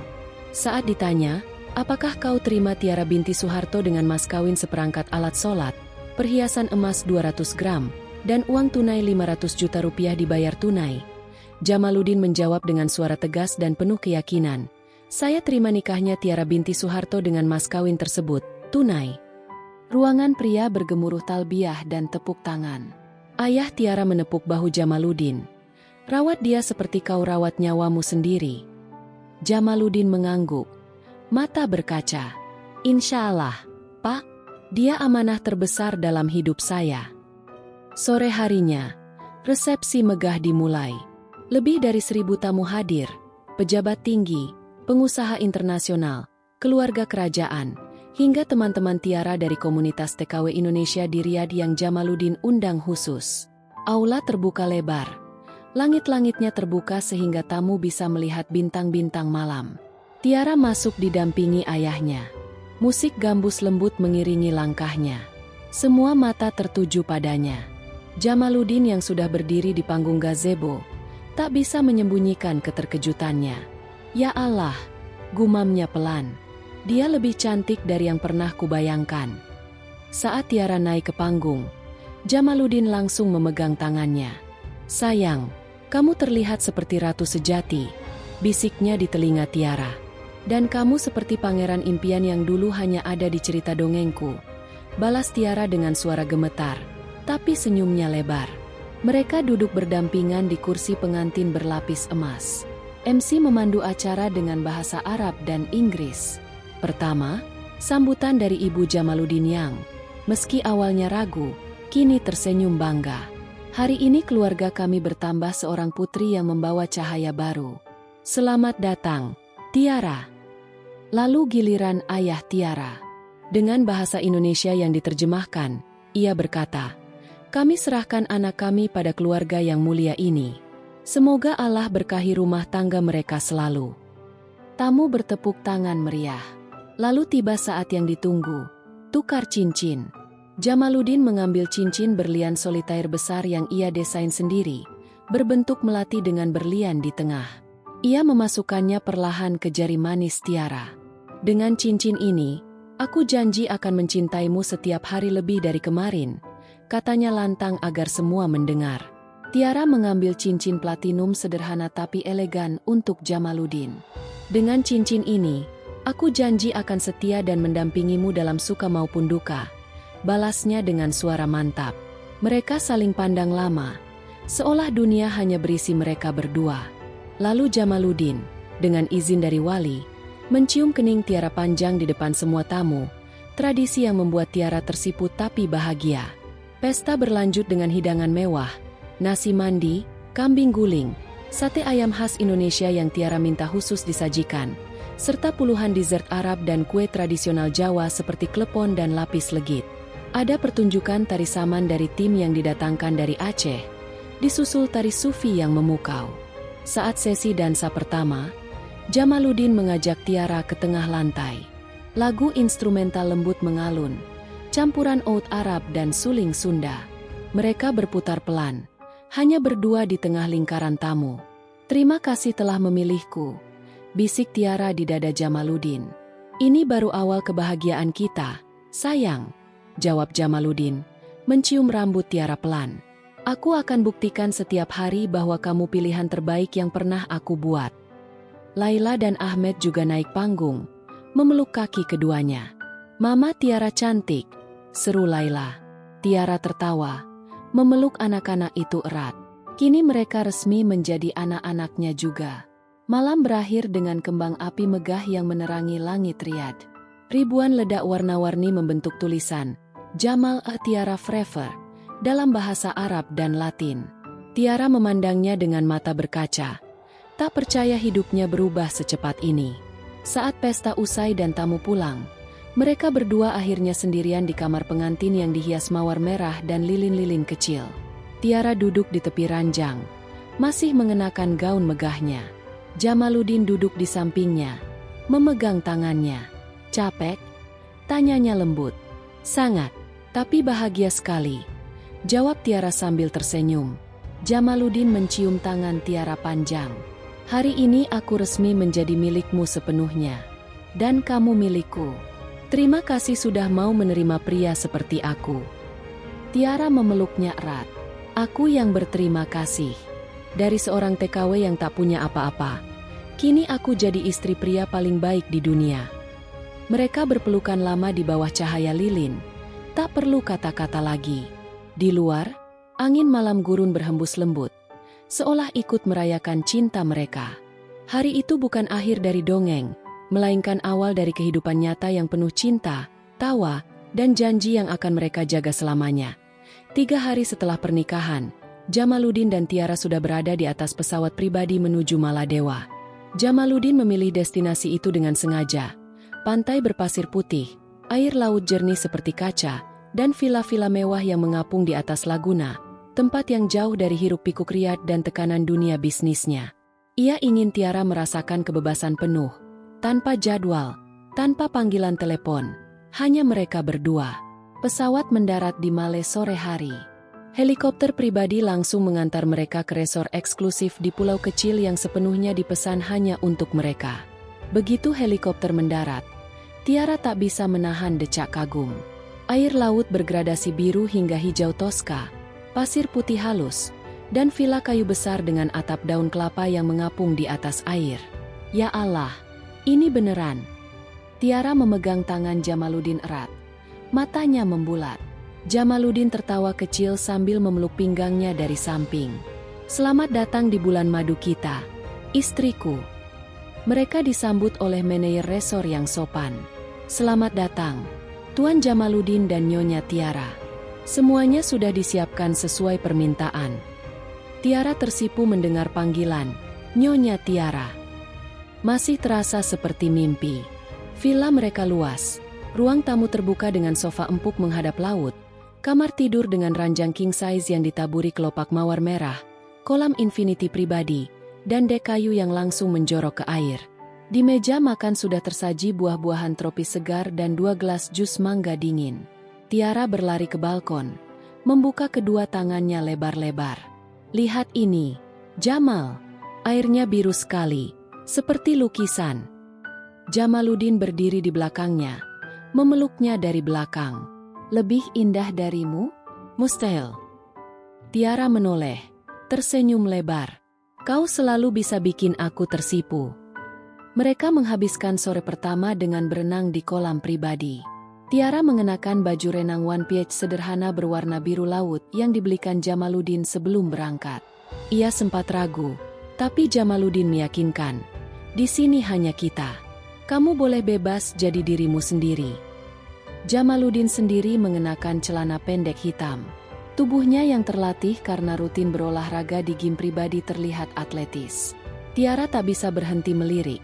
Saat ditanya, "Apakah kau terima Tiara binti Soeharto dengan mas kawin seperangkat alat sholat, perhiasan emas 200 gram, dan uang tunai 500 juta rupiah dibayar tunai?" Jamaluddin menjawab dengan suara tegas dan penuh keyakinan, "Saya terima nikahnya Tiara binti Soeharto dengan mas kawin tersebut, tunai." Ruangan pria bergemuruh talbiyah dan tepuk tangan. Ayah Tiara menepuk bahu Jamaluddin. "Rawat dia seperti kau rawat nyawamu sendiri." Jamaluddin mengangguk, mata berkaca. "Insya Allah, Pak, dia amanah terbesar dalam hidup saya." Sore harinya, resepsi megah dimulai. Lebih dari 1.000 tamu hadir, pejabat tinggi, pengusaha internasional, keluarga kerajaan, hingga teman-teman Tiara dari komunitas TKW Indonesia di Riyadh yang Jamaluddin undang khusus. Aula terbuka lebar. Langit-langitnya terbuka sehingga tamu bisa melihat bintang-bintang malam. Tiara masuk didampingi ayahnya. Musik gambus lembut mengiringi langkahnya. Semua mata tertuju padanya. Jamaluddin yang sudah berdiri di panggung gazebo, tak bisa menyembunyikan keterkejutannya. "Ya Allah," gumamnya pelan. "Dia lebih cantik dari yang pernah kubayangkan." Saat Tiara naik ke panggung, Jamaluddin langsung memegang tangannya. "Sayang, kamu terlihat seperti ratu sejati," bisiknya di telinga Tiara. "Dan kamu seperti pangeran impian yang dulu hanya ada di cerita dongengku," balas Tiara dengan suara gemetar, tapi senyumnya lebar. Mereka duduk berdampingan di kursi pengantin berlapis emas. MC memandu acara dengan bahasa Arab dan Inggris. Pertama, sambutan dari Ibu Jamaluddin yang, meski awalnya ragu, kini tersenyum bangga. "Hari ini keluarga kami bertambah seorang putri yang membawa cahaya baru. Selamat datang, Tiara." Lalu giliran ayah Tiara. Dengan bahasa Indonesia yang diterjemahkan, ia berkata, "Kami serahkan anak kami pada keluarga yang mulia ini. Semoga Allah berkahi rumah tangga mereka selalu." Tamu bertepuk tangan meriah. Lalu tiba saat yang ditunggu, tukar cincin. Jamaluddin mengambil cincin berlian solitaire besar yang ia desain sendiri, berbentuk melati dengan berlian di tengah. Ia memasukkannya perlahan ke jari manis Tiara. Dengan cincin ini, aku janji akan mencintaimu setiap hari lebih dari kemarin, katanya lantang agar semua mendengar. Tiara mengambil cincin platinum sederhana tapi elegan untuk Jamaluddin. Dengan cincin ini, aku janji akan setia dan mendampingimu dalam suka maupun duka, balasnya dengan suara mantap. Mereka saling pandang lama, seolah dunia hanya berisi mereka berdua. Lalu Jamaluddin, dengan izin dari wali, mencium kening Tiara panjang di depan semua tamu, tradisi yang membuat Tiara tersipu tapi bahagia. Pesta berlanjut dengan hidangan mewah, nasi mandi, kambing guling, sate ayam khas Indonesia yang Tiara minta khusus disajikan, serta puluhan dessert Arab dan kue tradisional Jawa seperti klepon dan lapis legit. Ada pertunjukan tari saman dari tim yang didatangkan dari Aceh, disusul tari sufi yang memukau. Saat sesi dansa pertama, Jamaluddin mengajak Tiara ke tengah lantai. Lagu instrumental lembut mengalun, campuran oud Arab dan suling Sunda. Mereka berputar pelan, hanya berdua di tengah lingkaran tamu. "Terima kasih telah memilihku," bisik Tiara di dada Jamaluddin. "Ini baru awal kebahagiaan kita, sayang," jawab Jamaluddin, mencium rambut Tiara pelan. "Aku akan buktikan setiap hari bahwa kamu pilihan terbaik yang pernah aku buat." Laila dan Ahmed juga naik panggung, memeluk kaki keduanya. "Mama Tiara cantik," seru Laila. Tiara tertawa, memeluk anak-anak itu erat. Kini mereka resmi menjadi anak-anaknya juga. Malam berakhir dengan kembang api megah yang menerangi langit Riyadh. Ribuan ledak warna-warni membentuk tulisan Jamal Tiara Forever dalam bahasa Arab dan Latin. Tiara memandangnya dengan mata berkaca, tak percaya hidupnya berubah secepat ini. Saat pesta usai dan tamu pulang, mereka berdua akhirnya sendirian di kamar pengantin yang dihias mawar merah dan lilin-lilin kecil. Tiara duduk di tepi ranjang, masih mengenakan gaun megahnya. Jamaluddin duduk di sampingnya, memegang tangannya. "Capek?" tanyanya lembut. "Sangat, tapi bahagia sekali," jawab Tiara sambil tersenyum. Jamaluddin mencium tangan Tiara panjang. "Hari ini aku resmi menjadi milikmu sepenuhnya. Dan kamu milikku. Terima kasih sudah mau menerima pria seperti aku." Tiara memeluknya erat. "Aku yang berterima kasih. Dari seorang TKW yang tak punya apa-apa, kini aku jadi istri pria paling baik di dunia." Mereka berpelukan lama di bawah cahaya lilin, tak perlu kata-kata lagi. Di luar, angin malam gurun berhembus lembut, seolah ikut merayakan cinta mereka. Hari itu bukan akhir dari dongeng, melainkan awal dari kehidupan nyata yang penuh cinta, tawa, dan janji yang akan mereka jaga selamanya. 3 hari setelah pernikahan, Jamaluddin dan Tiara sudah berada di atas pesawat pribadi menuju Maladewa. Jamaluddin memilih destinasi itu dengan sengaja. Pantai berpasir putih, air laut jernih seperti kaca, dan villa-villa mewah yang mengapung di atas laguna, tempat yang jauh dari hiruk-pikuk Riyadh dan tekanan dunia bisnisnya. Ia ingin Tiara merasakan kebebasan penuh, tanpa jadwal, tanpa panggilan telepon, hanya mereka berdua. Pesawat mendarat di Male sore hari. Helikopter pribadi langsung mengantar mereka ke resort eksklusif di pulau kecil yang sepenuhnya dipesan hanya untuk mereka. Begitu helikopter mendarat, Tiara tak bisa menahan decak kagum. Air laut bergradasi biru hingga hijau toska, pasir putih halus, dan villa kayu besar dengan atap daun kelapa yang mengapung di atas air. Ya Allah, ini beneran. Tiara memegang tangan Jamaluddin erat. Matanya membulat. Jamaluddin tertawa kecil sambil memeluk pinggangnya dari samping. "Selamat datang di bulan madu kita, istriku." Mereka disambut oleh manajer resor yang sopan. "Selamat datang, Tuan Jamaluddin dan Nyonya Tiara. Semuanya sudah disiapkan sesuai permintaan." Tiara tersipu mendengar panggilan, "Nyonya Tiara." Masih terasa seperti mimpi. Villa mereka luas, ruang tamu terbuka dengan sofa empuk menghadap laut, kamar tidur dengan ranjang king size yang ditaburi kelopak mawar merah, kolam infinity pribadi, dan dek kayu yang langsung menjorok ke air. Di meja makan sudah tersaji buah-buahan tropis segar dan 2 gelas jus mangga dingin. Tiara berlari ke balkon, membuka kedua tangannya lebar-lebar. Lihat ini, Jamal. Airnya biru sekali, seperti lukisan. Jamaluddin berdiri di belakangnya, memeluknya dari belakang. Lebih indah darimu? Mustahil. Tiara menoleh, tersenyum lebar. Kau selalu bisa bikin aku tersipu. Mereka menghabiskan sore pertama dengan berenang di kolam pribadi. Tiara mengenakan baju renang one piece sederhana berwarna biru laut yang dibelikan Jamaluddin sebelum berangkat. Ia sempat ragu, tapi Jamaluddin meyakinkan, di sini hanya kita. Kamu boleh bebas jadi dirimu sendiri. Jamaluddin sendiri mengenakan celana pendek hitam. Tubuhnya yang terlatih karena rutin berolahraga di gym pribadi terlihat atletis. Tiara tak bisa berhenti melirik,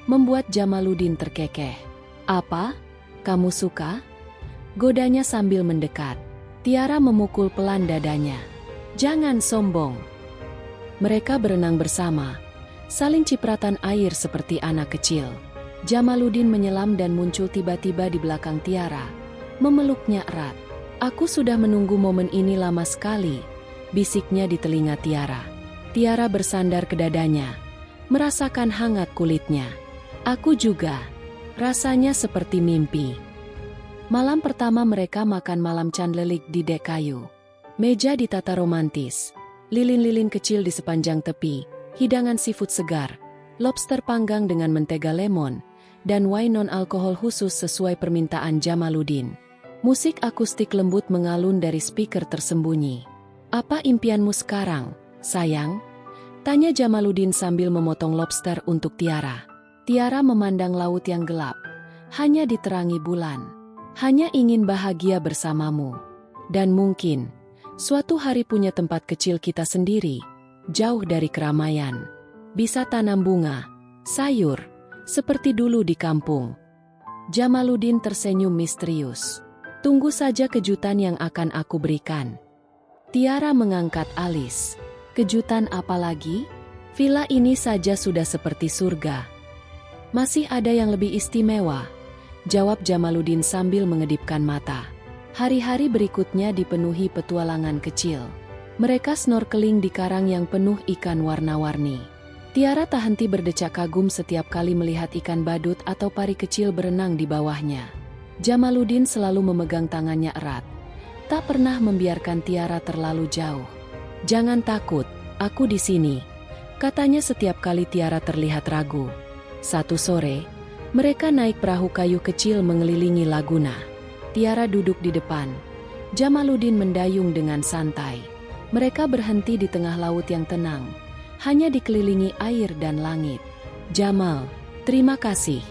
membuat Jamaluddin terkekeh. Apa? Kamu suka? Godanya sambil mendekat. Tiara memukul pelan dadanya. Jangan sombong. Mereka berenang bersama, saling cipratan air seperti anak kecil. Jamaluddin menyelam dan muncul tiba-tiba di belakang Tiara, memeluknya erat. Aku sudah menunggu momen ini lama sekali, bisiknya di telinga Tiara. Tiara bersandar ke dadanya, merasakan hangat kulitnya. Aku juga. Rasanya seperti mimpi. Malam pertama mereka makan malam candlelik di dek kayu. Meja ditata romantis, lilin-lilin kecil di sepanjang tepi, hidangan seafood segar, lobster panggang dengan mentega lemon, dan wine non-alkohol khusus sesuai permintaan Jamaluddin. Musik akustik lembut mengalun dari speaker tersembunyi. Apa impianmu sekarang, sayang? Tanya Jamaluddin sambil memotong lobster untuk Tiara. Tiara memandang laut yang gelap, hanya diterangi bulan. Hanya ingin bahagia bersamamu. Dan mungkin, suatu hari punya tempat kecil kita sendiri, jauh dari keramaian. Bisa tanam bunga, sayur, seperti dulu di kampung. Jamaluddin tersenyum misterius. Tunggu saja kejutan yang akan aku berikan. Tiara mengangkat alis. Kejutan apa lagi? Villa ini saja sudah seperti surga. Masih ada yang lebih istimewa, jawab Jamaluddin sambil mengedipkan mata. Hari-hari berikutnya dipenuhi petualangan kecil. Mereka snorkeling di karang yang penuh ikan warna-warni. Tiara tak henti berdecak kagum setiap kali melihat ikan badut atau pari kecil berenang di bawahnya. Jamaluddin selalu memegang tangannya erat, tak pernah membiarkan Tiara terlalu jauh. Jangan takut, aku di sini, katanya setiap kali Tiara terlihat ragu. Satu sore, mereka naik perahu kayu kecil mengelilingi laguna. Tiara duduk di depan. Jamaluddin mendayung dengan santai. Mereka berhenti di tengah laut yang tenang, hanya dikelilingi air dan langit. Jamal, terima kasih,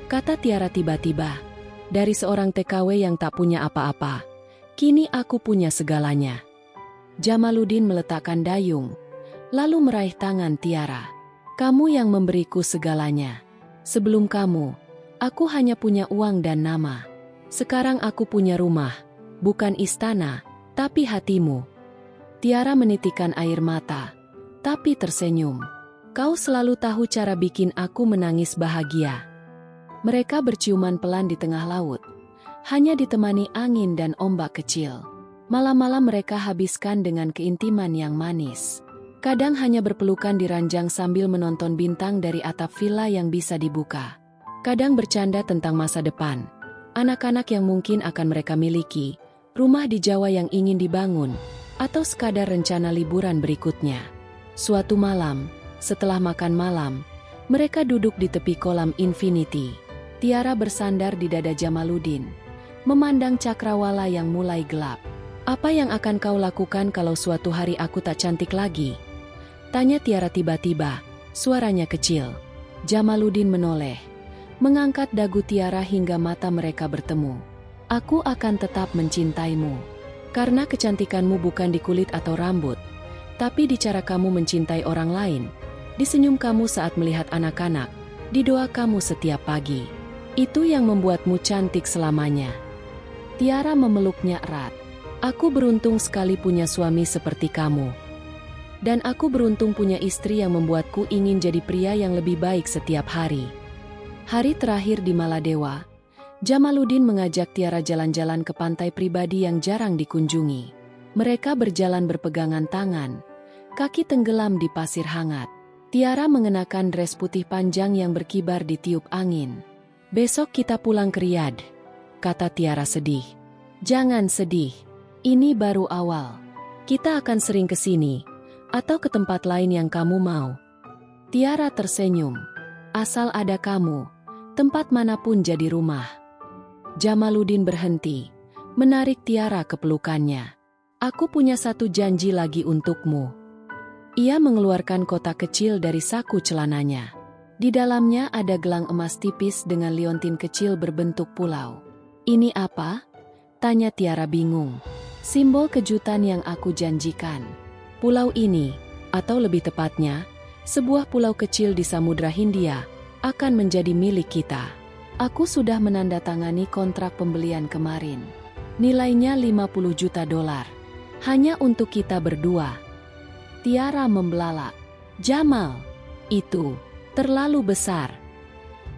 kata Tiara tiba-tiba. Dari seorang TKW yang tak punya apa-apa, kini aku punya segalanya. Jamaluddin meletakkan dayung, lalu meraih tangan Tiara. Kamu yang memberiku segalanya. Sebelum kamu, aku hanya punya uang dan nama. Sekarang aku punya rumah, bukan istana, tapi hatimu. Tiara menitikkan air mata, tapi tersenyum. Kau selalu tahu cara bikin aku menangis bahagia. Mereka berciuman pelan di tengah laut, hanya ditemani angin dan ombak kecil. Malam-malam mereka habiskan dengan keintiman yang manis. Kadang hanya berpelukan di ranjang sambil menonton bintang dari atap villa yang bisa dibuka. Kadang bercanda tentang masa depan, anak-anak yang mungkin akan mereka miliki, rumah di Jawa yang ingin dibangun, atau sekadar rencana liburan berikutnya. Suatu malam, setelah makan malam, mereka duduk di tepi kolam infinity. Tiara bersandar di dada Jamaluddin, memandang cakrawala yang mulai gelap. Apa yang akan kau lakukan kalau suatu hari aku tak cantik lagi? Tanya Tiara tiba-tiba, suaranya kecil. Jamaluddin menoleh, mengangkat dagu Tiara hingga mata mereka bertemu. Aku akan tetap mencintaimu. Karena kecantikanmu bukan di kulit atau rambut, tapi di cara kamu mencintai orang lain, di senyum kamu saat melihat anak-anak, di doa kamu setiap pagi. Itu yang membuatmu cantik selamanya. Tiara memeluknya erat. Aku beruntung sekali punya suami seperti kamu. Dan aku beruntung punya istri yang membuatku ingin jadi pria yang lebih baik setiap hari. Hari terakhir di Maladewa, Jamaluddin mengajak Tiara jalan-jalan ke pantai pribadi yang jarang dikunjungi. Mereka berjalan berpegangan tangan, kaki tenggelam di pasir hangat. Tiara mengenakan dres putih panjang yang berkibar ditiup angin. "Besok kita pulang ke Riyadh," kata Tiara sedih. "Jangan sedih, ini baru awal. Kita akan sering ke sini, atau ke tempat lain yang kamu mau." Tiara tersenyum. "Asal ada kamu, tempat manapun jadi rumah." Jamaluddin berhenti, menarik Tiara ke pelukannya. "Aku punya satu janji lagi untukmu." Ia mengeluarkan kotak kecil dari saku celananya. Di dalamnya ada gelang emas tipis dengan liontin kecil berbentuk pulau. "Ini apa?" tanya Tiara bingung. "Simbol kejutan yang aku janjikan. Pulau ini, atau lebih tepatnya, sebuah pulau kecil di Samudra Hindia, akan menjadi milik kita. Aku sudah menandatangani kontrak pembelian kemarin. Nilainya $50 juta. Hanya untuk kita berdua." Tiara membelalak. "Jamal, itu terlalu besar."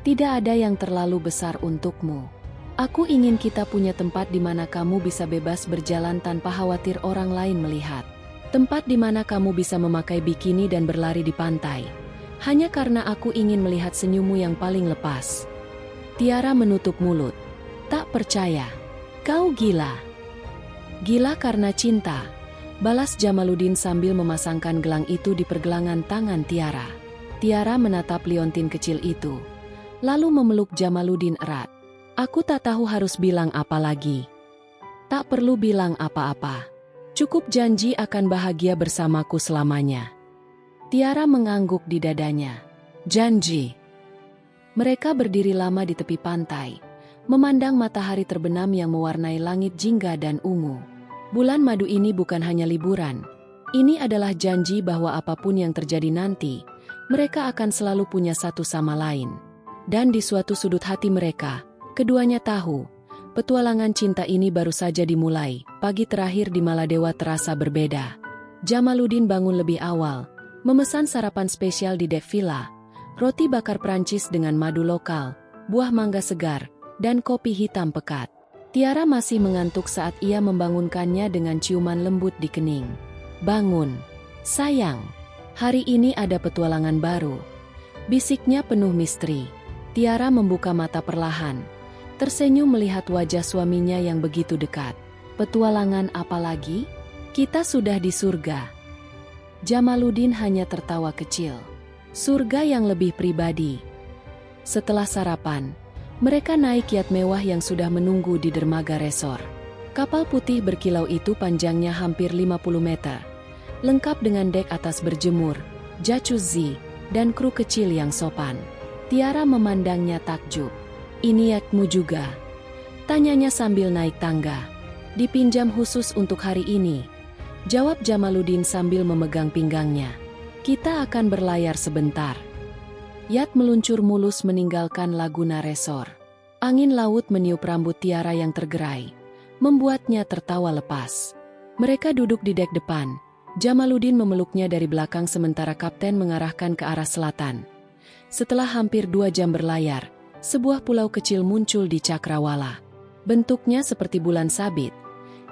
"Tidak ada yang terlalu besar untukmu. Aku ingin kita punya tempat di mana kamu bisa bebas berjalan tanpa khawatir orang lain melihat. Tempat di mana kamu bisa memakai bikini dan berlari di pantai. Hanya karena aku ingin melihat senyummu yang paling lepas." Tiara menutup mulut. "Tak percaya. Kau gila." "Gila karena cinta," balas Jamaluddin sambil memasangkan gelang itu di pergelangan tangan Tiara. Tiara menatap liontin kecil itu, lalu memeluk Jamaluddin erat. "Aku tak tahu harus bilang apa lagi." "Tak perlu bilang apa-apa. Cukup janji akan bahagia bersamaku selamanya." Tiara mengangguk di dadanya. "Janji." Mereka berdiri lama di tepi pantai, memandang matahari terbenam yang mewarnai langit jingga dan ungu. Bulan madu ini bukan hanya liburan. Ini adalah janji bahwa apapun yang terjadi nanti, mereka akan selalu punya satu sama lain. Dan di suatu sudut hati mereka, keduanya tahu, petualangan cinta ini baru saja dimulai. Pagi terakhir di Maladewa terasa berbeda. Jamaluddin bangun lebih awal, memesan sarapan spesial di dek villa, roti bakar Prancis dengan madu lokal, buah mangga segar, dan kopi hitam pekat. Tiara masih mengantuk saat ia membangunkannya dengan ciuman lembut di kening. "Bangun, sayang. Hari ini ada petualangan baru," bisiknya penuh misteri. Tiara membuka mata perlahan, tersenyum melihat wajah suaminya yang begitu dekat. "Petualangan apa lagi? Kita sudah di surga." Jamaluddin hanya tertawa kecil. "Surga yang lebih pribadi." Setelah sarapan, mereka naik yat mewah yang sudah menunggu di dermaga resor. Kapal putih berkilau itu panjangnya hampir 50 meter. Lengkap dengan dek atas berjemur, jacuzzi, dan kru kecil yang sopan. Tiara memandangnya takjub. "Ini yatmu juga?" tanyanya sambil naik tangga. "Dipinjam khusus untuk hari ini," jawab Jamaluddin sambil memegang pinggangnya. "Kita akan berlayar sebentar." Yat meluncur mulus meninggalkan Laguna Resor. Angin laut meniup rambut Tiara yang tergerai, membuatnya tertawa lepas. Mereka duduk di dek depan. Jamaluddin memeluknya dari belakang sementara kapten mengarahkan ke arah selatan. Setelah hampir 2 jam berlayar, sebuah pulau kecil muncul di cakrawala. Bentuknya seperti bulan sabit,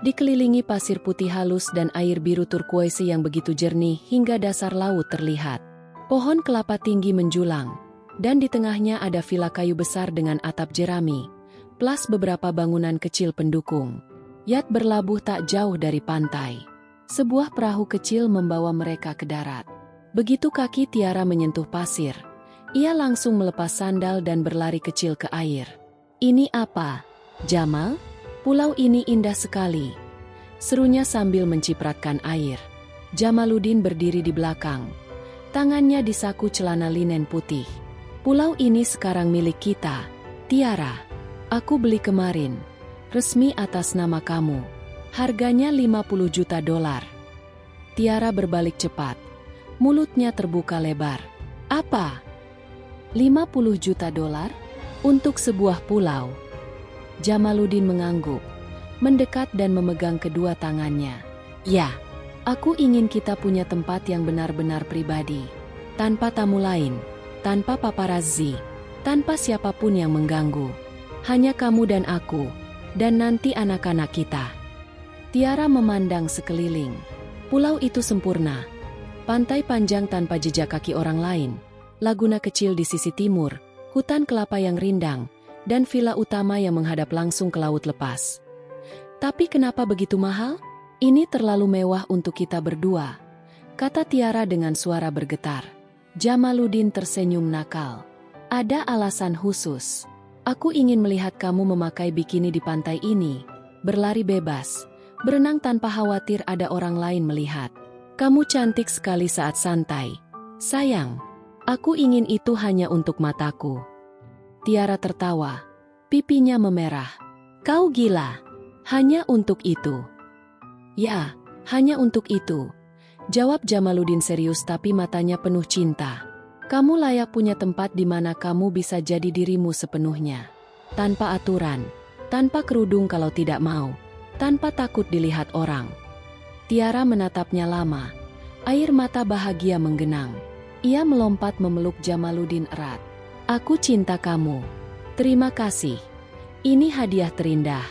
dikelilingi pasir putih halus dan air biru turkuoise yang begitu jernih hingga dasar laut terlihat. Pohon kelapa tinggi menjulang, dan di tengahnya ada villa kayu besar dengan atap jerami, plus beberapa bangunan kecil pendukung. Yat berlabuh tak jauh dari pantai. Sebuah perahu kecil membawa mereka ke darat. Begitu kaki Tiara menyentuh pasir, ia langsung melepas sandal dan berlari kecil ke air. "Ini apa, Jamal? Pulau ini indah sekali," serunya sambil mencipratkan air. Jamaluddin berdiri di belakang, tangannya di saku celana linen putih. "Pulau ini sekarang milik kita, Tiara. Aku beli kemarin, resmi atas nama kamu. Harganya $50 juta." Tiara berbalik cepat, mulutnya terbuka lebar. "Apa? $50 juta? Untuk sebuah pulau?" Jamaluddin mengangguk, mendekat dan memegang kedua tangannya. "Ya. Aku ingin kita punya tempat yang benar-benar pribadi. Tanpa tamu lain, tanpa paparazzi, tanpa siapapun yang mengganggu." Hanya kamu dan aku, dan nanti anak-anak kita. Tiara memandang sekeliling. Pulau itu sempurna. Pantai panjang tanpa jejak kaki orang lain, laguna kecil di sisi timur, hutan kelapa yang rindang, dan villa utama yang menghadap langsung ke laut lepas. Tapi kenapa begitu mahal? Ini terlalu mewah untuk kita berdua, kata Tiara dengan suara bergetar. Jamaluddin tersenyum nakal. Ada alasan khusus. Aku ingin melihat kamu memakai bikini di pantai ini, berlari bebas, berenang tanpa khawatir ada orang lain melihat. Kamu cantik sekali saat santai. Sayang, aku ingin itu hanya untuk mataku. Tiara tertawa. Pipinya memerah. Kau gila. Hanya untuk itu. Ya, hanya untuk itu. Jawab Jamaluddin serius tapi matanya penuh cinta. Kamu layak punya tempat di mana kamu bisa jadi dirimu sepenuhnya. Tanpa aturan, tanpa kerudung kalau tidak mau, tanpa takut dilihat orang. Tiara menatapnya lama. Air mata bahagia menggenang. Ia melompat memeluk Jamaluddin erat. Aku cinta kamu. Terima kasih. Ini hadiah terindah.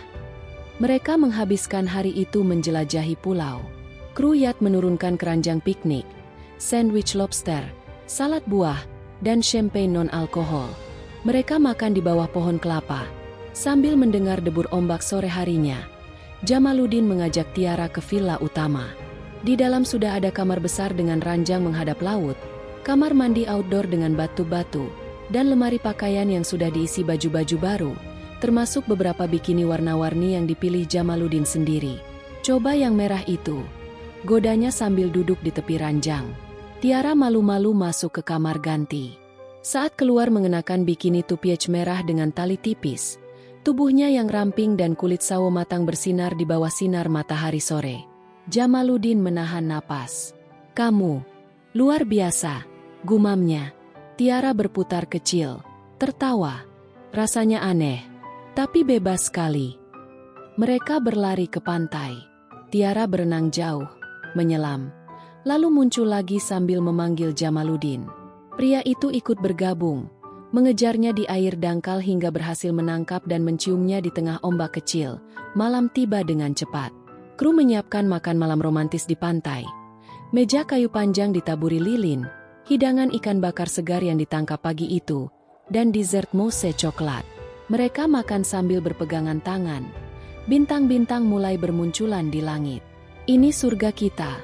Mereka menghabiskan hari itu menjelajahi pulau. Kru yacht menurunkan keranjang piknik, sandwich lobster, salad buah, dan champagne non-alkohol. Mereka makan di bawah pohon kelapa, sambil mendengar debur ombak sore harinya. Jamaluddin mengajak Tiara ke villa utama. Di dalam sudah ada kamar besar dengan ranjang menghadap laut, kamar mandi outdoor dengan batu-batu, dan lemari pakaian yang sudah diisi baju-baju baru, termasuk beberapa bikini warna-warni yang dipilih Jamaluddin sendiri. Coba yang merah itu, godanya sambil duduk di tepi ranjang. Tiara malu-malu masuk ke kamar ganti. Saat keluar mengenakan bikini tupiech merah dengan tali tipis, tubuhnya yang ramping dan kulit sawo matang bersinar di bawah sinar matahari sore. Jamaluddin menahan napas. Kamu, luar biasa, gumamnya. Tiara berputar kecil, tertawa. Rasanya aneh, tapi bebas sekali. Mereka berlari ke pantai. Tiara berenang jauh, menyelam, lalu muncul lagi sambil memanggil Jamaluddin. Pria itu ikut bergabung, mengejarnya di air dangkal hingga berhasil menangkap dan menciumnya di tengah ombak kecil. Malam tiba dengan cepat. Kru menyiapkan makan malam romantis di pantai. Meja kayu panjang ditaburi lilin, hidangan ikan bakar segar yang ditangkap pagi itu, dan dessert mousse coklat. Mereka makan sambil berpegangan tangan. Bintang-bintang mulai bermunculan di langit. Ini surga kita,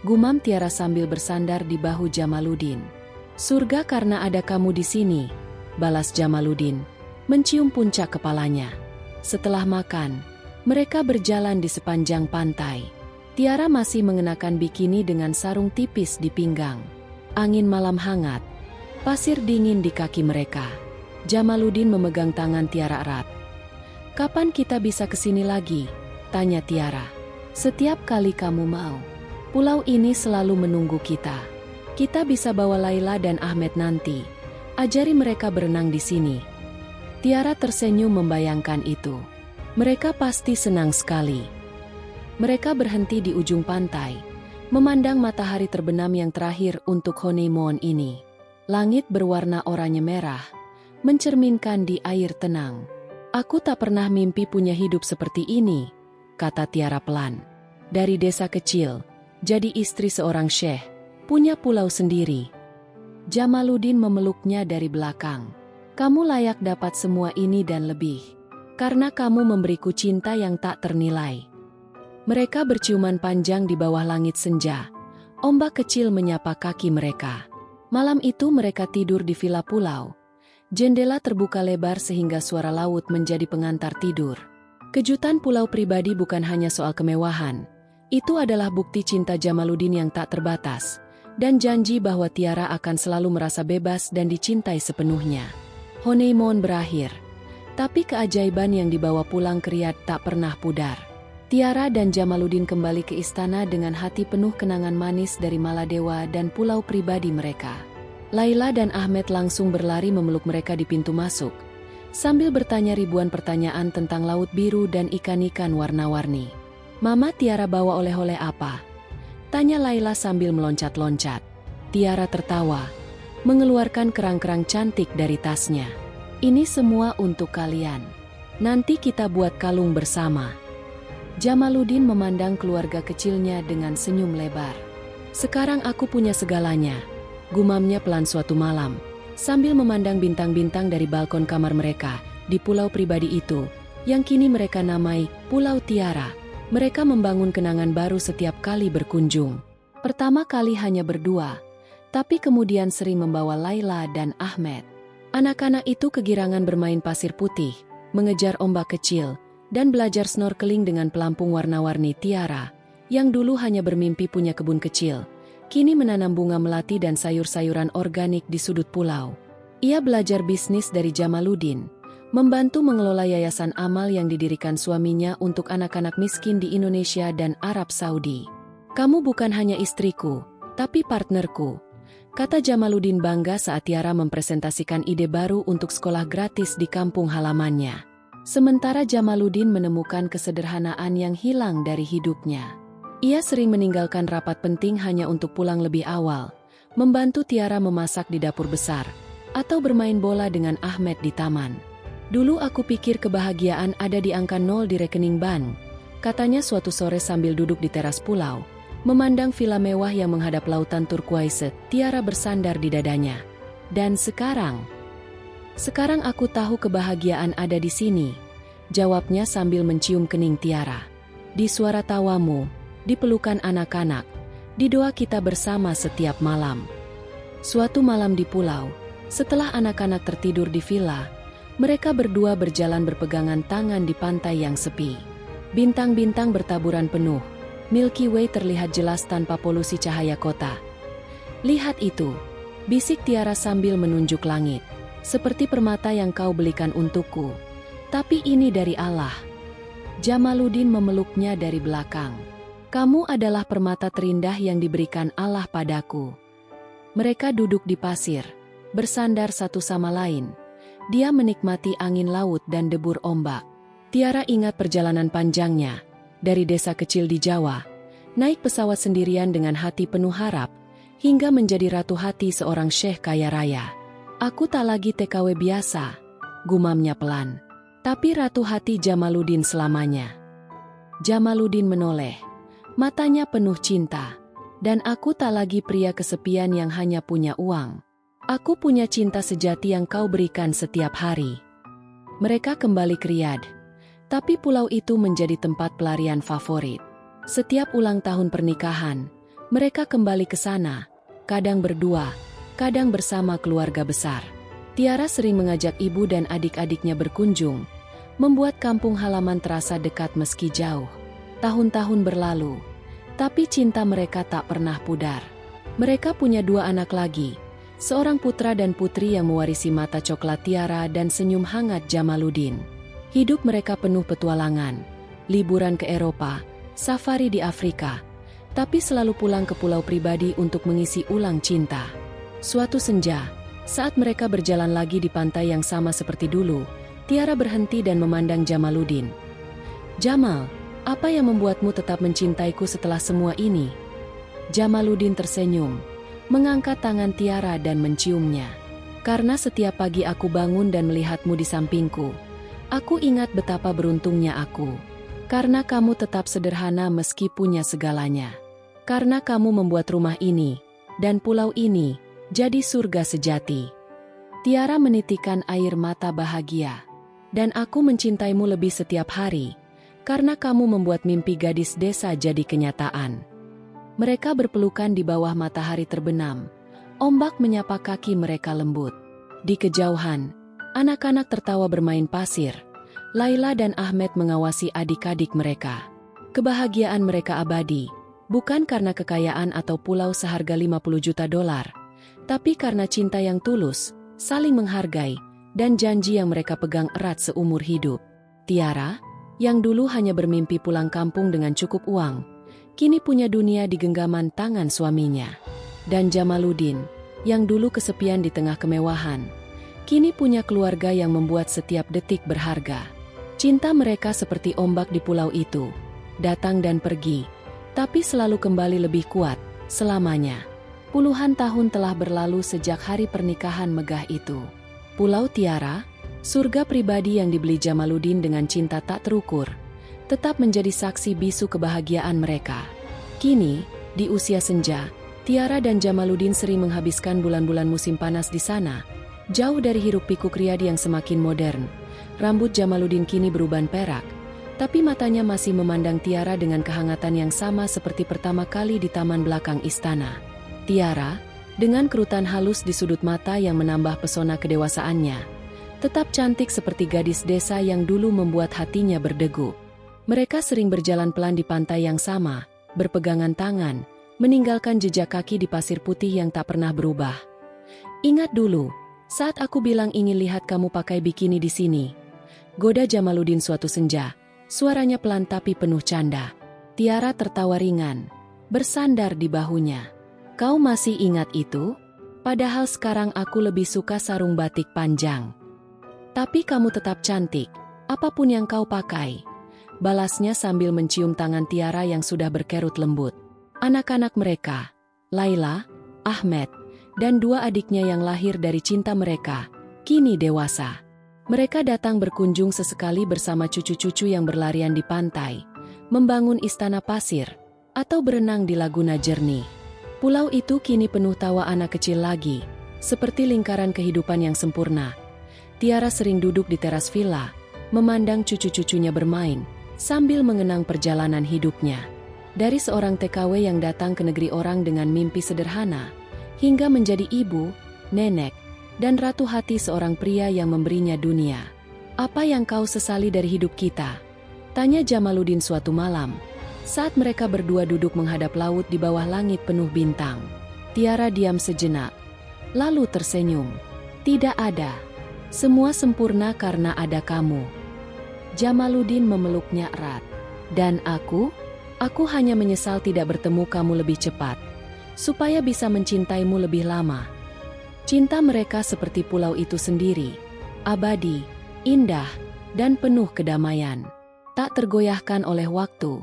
gumam Tiara sambil bersandar di bahu Jamaluddin. Surga karena ada kamu di sini, balas Jamaluddin, mencium puncak kepalanya. Setelah makan, mereka berjalan di sepanjang pantai. Tiara masih mengenakan bikini dengan sarung tipis di pinggang. Angin malam hangat, pasir dingin di kaki mereka. Jamaluddin memegang tangan Tiara erat. Kapan kita bisa kesini lagi? Tanya Tiara. Setiap kali kamu mau. Pulau ini selalu menunggu kita. Kita bisa bawa Laila dan Ahmed nanti. Ajari mereka berenang di sini. Tiara tersenyum membayangkan itu. Mereka pasti senang sekali. Mereka berhenti di ujung pantai, memandang matahari terbenam yang terakhir untuk honeymoon ini. Langit berwarna oranye merah, mencerminkan di air tenang. Aku tak pernah mimpi punya hidup seperti ini, kata Tiara pelan. Dari desa kecil, jadi istri seorang syekh, punya pulau sendiri. Jamaluddin memeluknya dari belakang. Kamu layak dapat semua ini dan lebih. Karena kamu memberiku cinta yang tak ternilai. Mereka berciuman panjang di bawah langit senja. Ombak kecil menyapa kaki mereka. Malam itu mereka tidur di villa pulau. Jendela terbuka lebar sehingga suara laut menjadi pengantar tidur. Kejutan pulau pribadi bukan hanya soal kemewahan. Itu adalah bukti cinta Jamaluddin yang tak terbatas. Dan janji bahwa Tiara akan selalu merasa bebas dan dicintai sepenuhnya. Honeymoon berakhir. Tapi keajaiban yang dibawa pulang ke Riyadh tak pernah pudar. Tiara dan Jamaluddin kembali ke istana dengan hati penuh kenangan manis dari Maladewa dan pulau pribadi mereka. Laila dan Ahmed langsung berlari memeluk mereka di pintu masuk, sambil bertanya ribuan pertanyaan tentang laut biru dan ikan-ikan warna-warni. Mama Tiara bawa oleh-oleh apa? Tanya Laila sambil meloncat-loncat. Tiara tertawa, mengeluarkan kerang-kerang cantik dari tasnya. Ini semua untuk kalian. Nanti kita buat kalung bersama. Jamaluddin memandang keluarga kecilnya dengan senyum lebar. Sekarang aku punya segalanya, gumamnya pelan suatu malam, sambil memandang bintang-bintang dari balkon kamar mereka, di pulau pribadi itu, yang kini mereka namai Pulau Tiara. Mereka membangun kenangan baru setiap kali berkunjung. Pertama kali hanya berdua, tapi kemudian sering membawa Laila dan Ahmed. Anak-anak itu kegirangan bermain pasir putih, mengejar ombak kecil, dan belajar snorkeling dengan pelampung warna-warni Tiara, yang dulu hanya bermimpi punya kebun kecil, kini menanam bunga melati dan sayur-sayuran organik di sudut pulau. Ia belajar bisnis dari Jamaluddin, membantu mengelola yayasan amal yang didirikan suaminya untuk anak-anak miskin di Indonesia dan Arab Saudi. "Kamu bukan hanya istriku, tapi partnerku," kata Jamaluddin bangga saat Tiara mempresentasikan ide baru untuk sekolah gratis di kampung halamannya. Sementara Jamaluddin menemukan kesederhanaan yang hilang dari hidupnya. Ia sering meninggalkan rapat penting hanya untuk pulang lebih awal, membantu Tiara memasak di dapur besar, atau bermain bola dengan Ahmed di taman. "Dulu aku pikir kebahagiaan ada di angka 0 di rekening bank," katanya suatu sore sambil duduk di teras pulau, memandang villa mewah yang menghadap lautan turquoise. Tiara bersandar di dadanya. "Dan sekarang aku tahu kebahagiaan ada di sini," jawabnya sambil mencium kening Tiara. "Di suara tawamu, di pelukan anak-anak, di doa kita bersama setiap malam." Suatu malam di pulau, setelah anak-anak tertidur di villa, mereka berdua berjalan berpegangan tangan di pantai yang sepi. Bintang-bintang bertaburan penuh, Milky Way terlihat jelas tanpa polusi cahaya kota. "Lihat itu," bisik Tiara sambil menunjuk langit. "Seperti permata yang kau belikan untukku. Tapi ini dari Allah." Jamaluddin memeluknya dari belakang. "Kamu adalah permata terindah yang diberikan Allah padaku." Mereka duduk di pasir, bersandar satu sama lain. Dia menikmati angin laut dan debur ombak. Tiara ingat perjalanan panjangnya, dari desa kecil di Jawa, naik pesawat sendirian dengan hati penuh harap, hingga menjadi ratu hati seorang syekh kaya raya. "Aku tak lagi TKW biasa," gumamnya pelan. "Tapi ratu hati Jamaluddin selamanya." Jamaluddin menoleh, matanya penuh cinta. "Dan aku tak lagi pria kesepian yang hanya punya uang. Aku punya cinta sejati yang kau berikan setiap hari." Mereka kembali ke Riyadh, tapi pulau itu menjadi tempat pelarian favorit. Setiap ulang tahun pernikahan, mereka kembali ke sana, kadang berdua, kadang bersama keluarga besar. Tiara sering mengajak ibu dan adik-adiknya berkunjung, membuat kampung halaman terasa dekat meski jauh. Tahun-tahun berlalu, tapi cinta mereka tak pernah pudar. Mereka punya 2 anak lagi, seorang putra dan putri yang mewarisi mata coklat Tiara dan senyum hangat Jamaluddin. Hidup mereka penuh petualangan, liburan ke Eropa, safari di Afrika, tapi selalu pulang ke pulau pribadi untuk mengisi ulang cinta. Suatu senja, saat mereka berjalan lagi di pantai yang sama seperti dulu, Tiara berhenti dan memandang Jamaluddin. "Jamal, apa yang membuatmu tetap mencintaiku setelah semua ini?" Jamaluddin tersenyum, mengangkat tangan Tiara dan menciumnya. "Karena setiap pagi aku bangun dan melihatmu di sampingku, aku ingat betapa beruntungnya aku. Karena kamu tetap sederhana meski punya segalanya. Karena kamu membuat rumah ini, dan pulau ini, jadi surga sejati." Tiara menitikkan air mata bahagia. "Dan aku mencintaimu lebih setiap hari, karena kamu membuat mimpi gadis desa jadi kenyataan." Mereka berpelukan di bawah matahari terbenam. Ombak menyapa kaki mereka lembut. Di kejauhan, anak-anak tertawa bermain pasir. Laila dan Ahmed mengawasi adik-adik mereka. Kebahagiaan mereka abadi, bukan karena kekayaan atau pulau seharga 50 juta dolar, tapi karena cinta yang tulus, saling menghargai, dan janji yang mereka pegang erat seumur hidup. Tiara, yang dulu hanya bermimpi pulang kampung dengan cukup uang, kini punya dunia di genggaman tangan suaminya. Dan Jamaluddin, yang dulu kesepian di tengah kemewahan, kini punya keluarga yang membuat setiap detik berharga. Cinta mereka seperti ombak di pulau itu, datang dan pergi, tapi selalu kembali lebih kuat, selamanya. Puluhan tahun telah berlalu sejak hari pernikahan megah itu. Pulau Tiara, Surga pribadi yang dibeli Jamaluddin dengan cinta tak terukur, tetap menjadi saksi bisu kebahagiaan mereka. Kini, di usia senja, Tiara dan Jamaluddin sering menghabiskan bulan-bulan musim panas di sana, jauh dari hiruk-pikuk Riyadh yang semakin modern. Rambut Jamaluddin kini beruban perak, tapi matanya masih memandang Tiara dengan kehangatan yang sama seperti pertama kali di taman belakang istana. Tiara, dengan kerutan halus di sudut mata yang menambah pesona kedewasaannya, tetap cantik seperti gadis desa yang dulu membuat hatinya berdegup. Mereka sering berjalan pelan di pantai yang sama, berpegangan tangan, meninggalkan jejak kaki di pasir putih yang tak pernah berubah. Ingat dulu, saat aku bilang ingin lihat kamu pakai bikini di sini, goda Jamaluddin suatu senja, suaranya pelan tapi penuh canda. Tiara tertawa ringan, bersandar di bahunya. Kau masih ingat itu? Padahal sekarang aku lebih suka sarung batik panjang. Tapi kamu tetap cantik, apapun yang kau pakai, balasnya sambil mencium tangan Tiara yang sudah berkerut lembut. Anak-anak mereka, Laila, Ahmed, dan dua adiknya yang lahir dari cinta mereka, kini dewasa. Mereka datang berkunjung sesekali bersama cucu-cucu yang berlarian di pantai, membangun istana pasir, atau berenang di laguna jernih. Pulau itu kini penuh tawa anak kecil lagi, seperti lingkaran kehidupan yang sempurna. Tiara sering duduk di teras villa, memandang cucu-cucunya bermain, sambil mengenang perjalanan hidupnya. Dari seorang TKW yang datang ke negeri orang dengan mimpi sederhana, hingga menjadi ibu, nenek, dan ratu hati seorang pria yang memberinya dunia. Apa yang kau sesali dari hidup kita? Tanya Jamaluddin suatu malam, saat mereka berdua duduk menghadap laut di bawah langit penuh bintang. Tiara diam sejenak, lalu tersenyum. Tidak ada. Semua sempurna karena ada kamu. Jamaluddin memeluknya erat. Dan aku hanya menyesal tidak bertemu kamu lebih cepat, supaya bisa mencintaimu lebih lama. Cinta mereka seperti pulau itu sendiri, abadi, indah, dan penuh kedamaian. Tak tergoyahkan oleh waktu,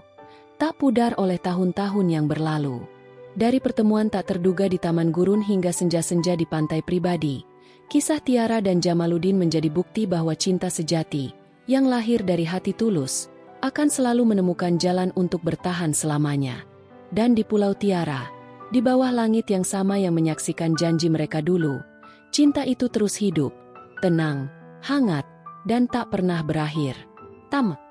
tak pudar oleh tahun-tahun yang berlalu. Dari pertemuan tak terduga di Taman Gurun hingga senja-senja di pantai pribadi, kisah Tiara dan Jamaluddin menjadi bukti bahwa cinta sejati, yang lahir dari hati tulus, akan selalu menemukan jalan untuk bertahan selamanya. Dan di Pulau Tiara, di bawah langit yang sama yang menyaksikan janji mereka dulu, cinta itu terus hidup, tenang, hangat, dan tak pernah berakhir. Tamat.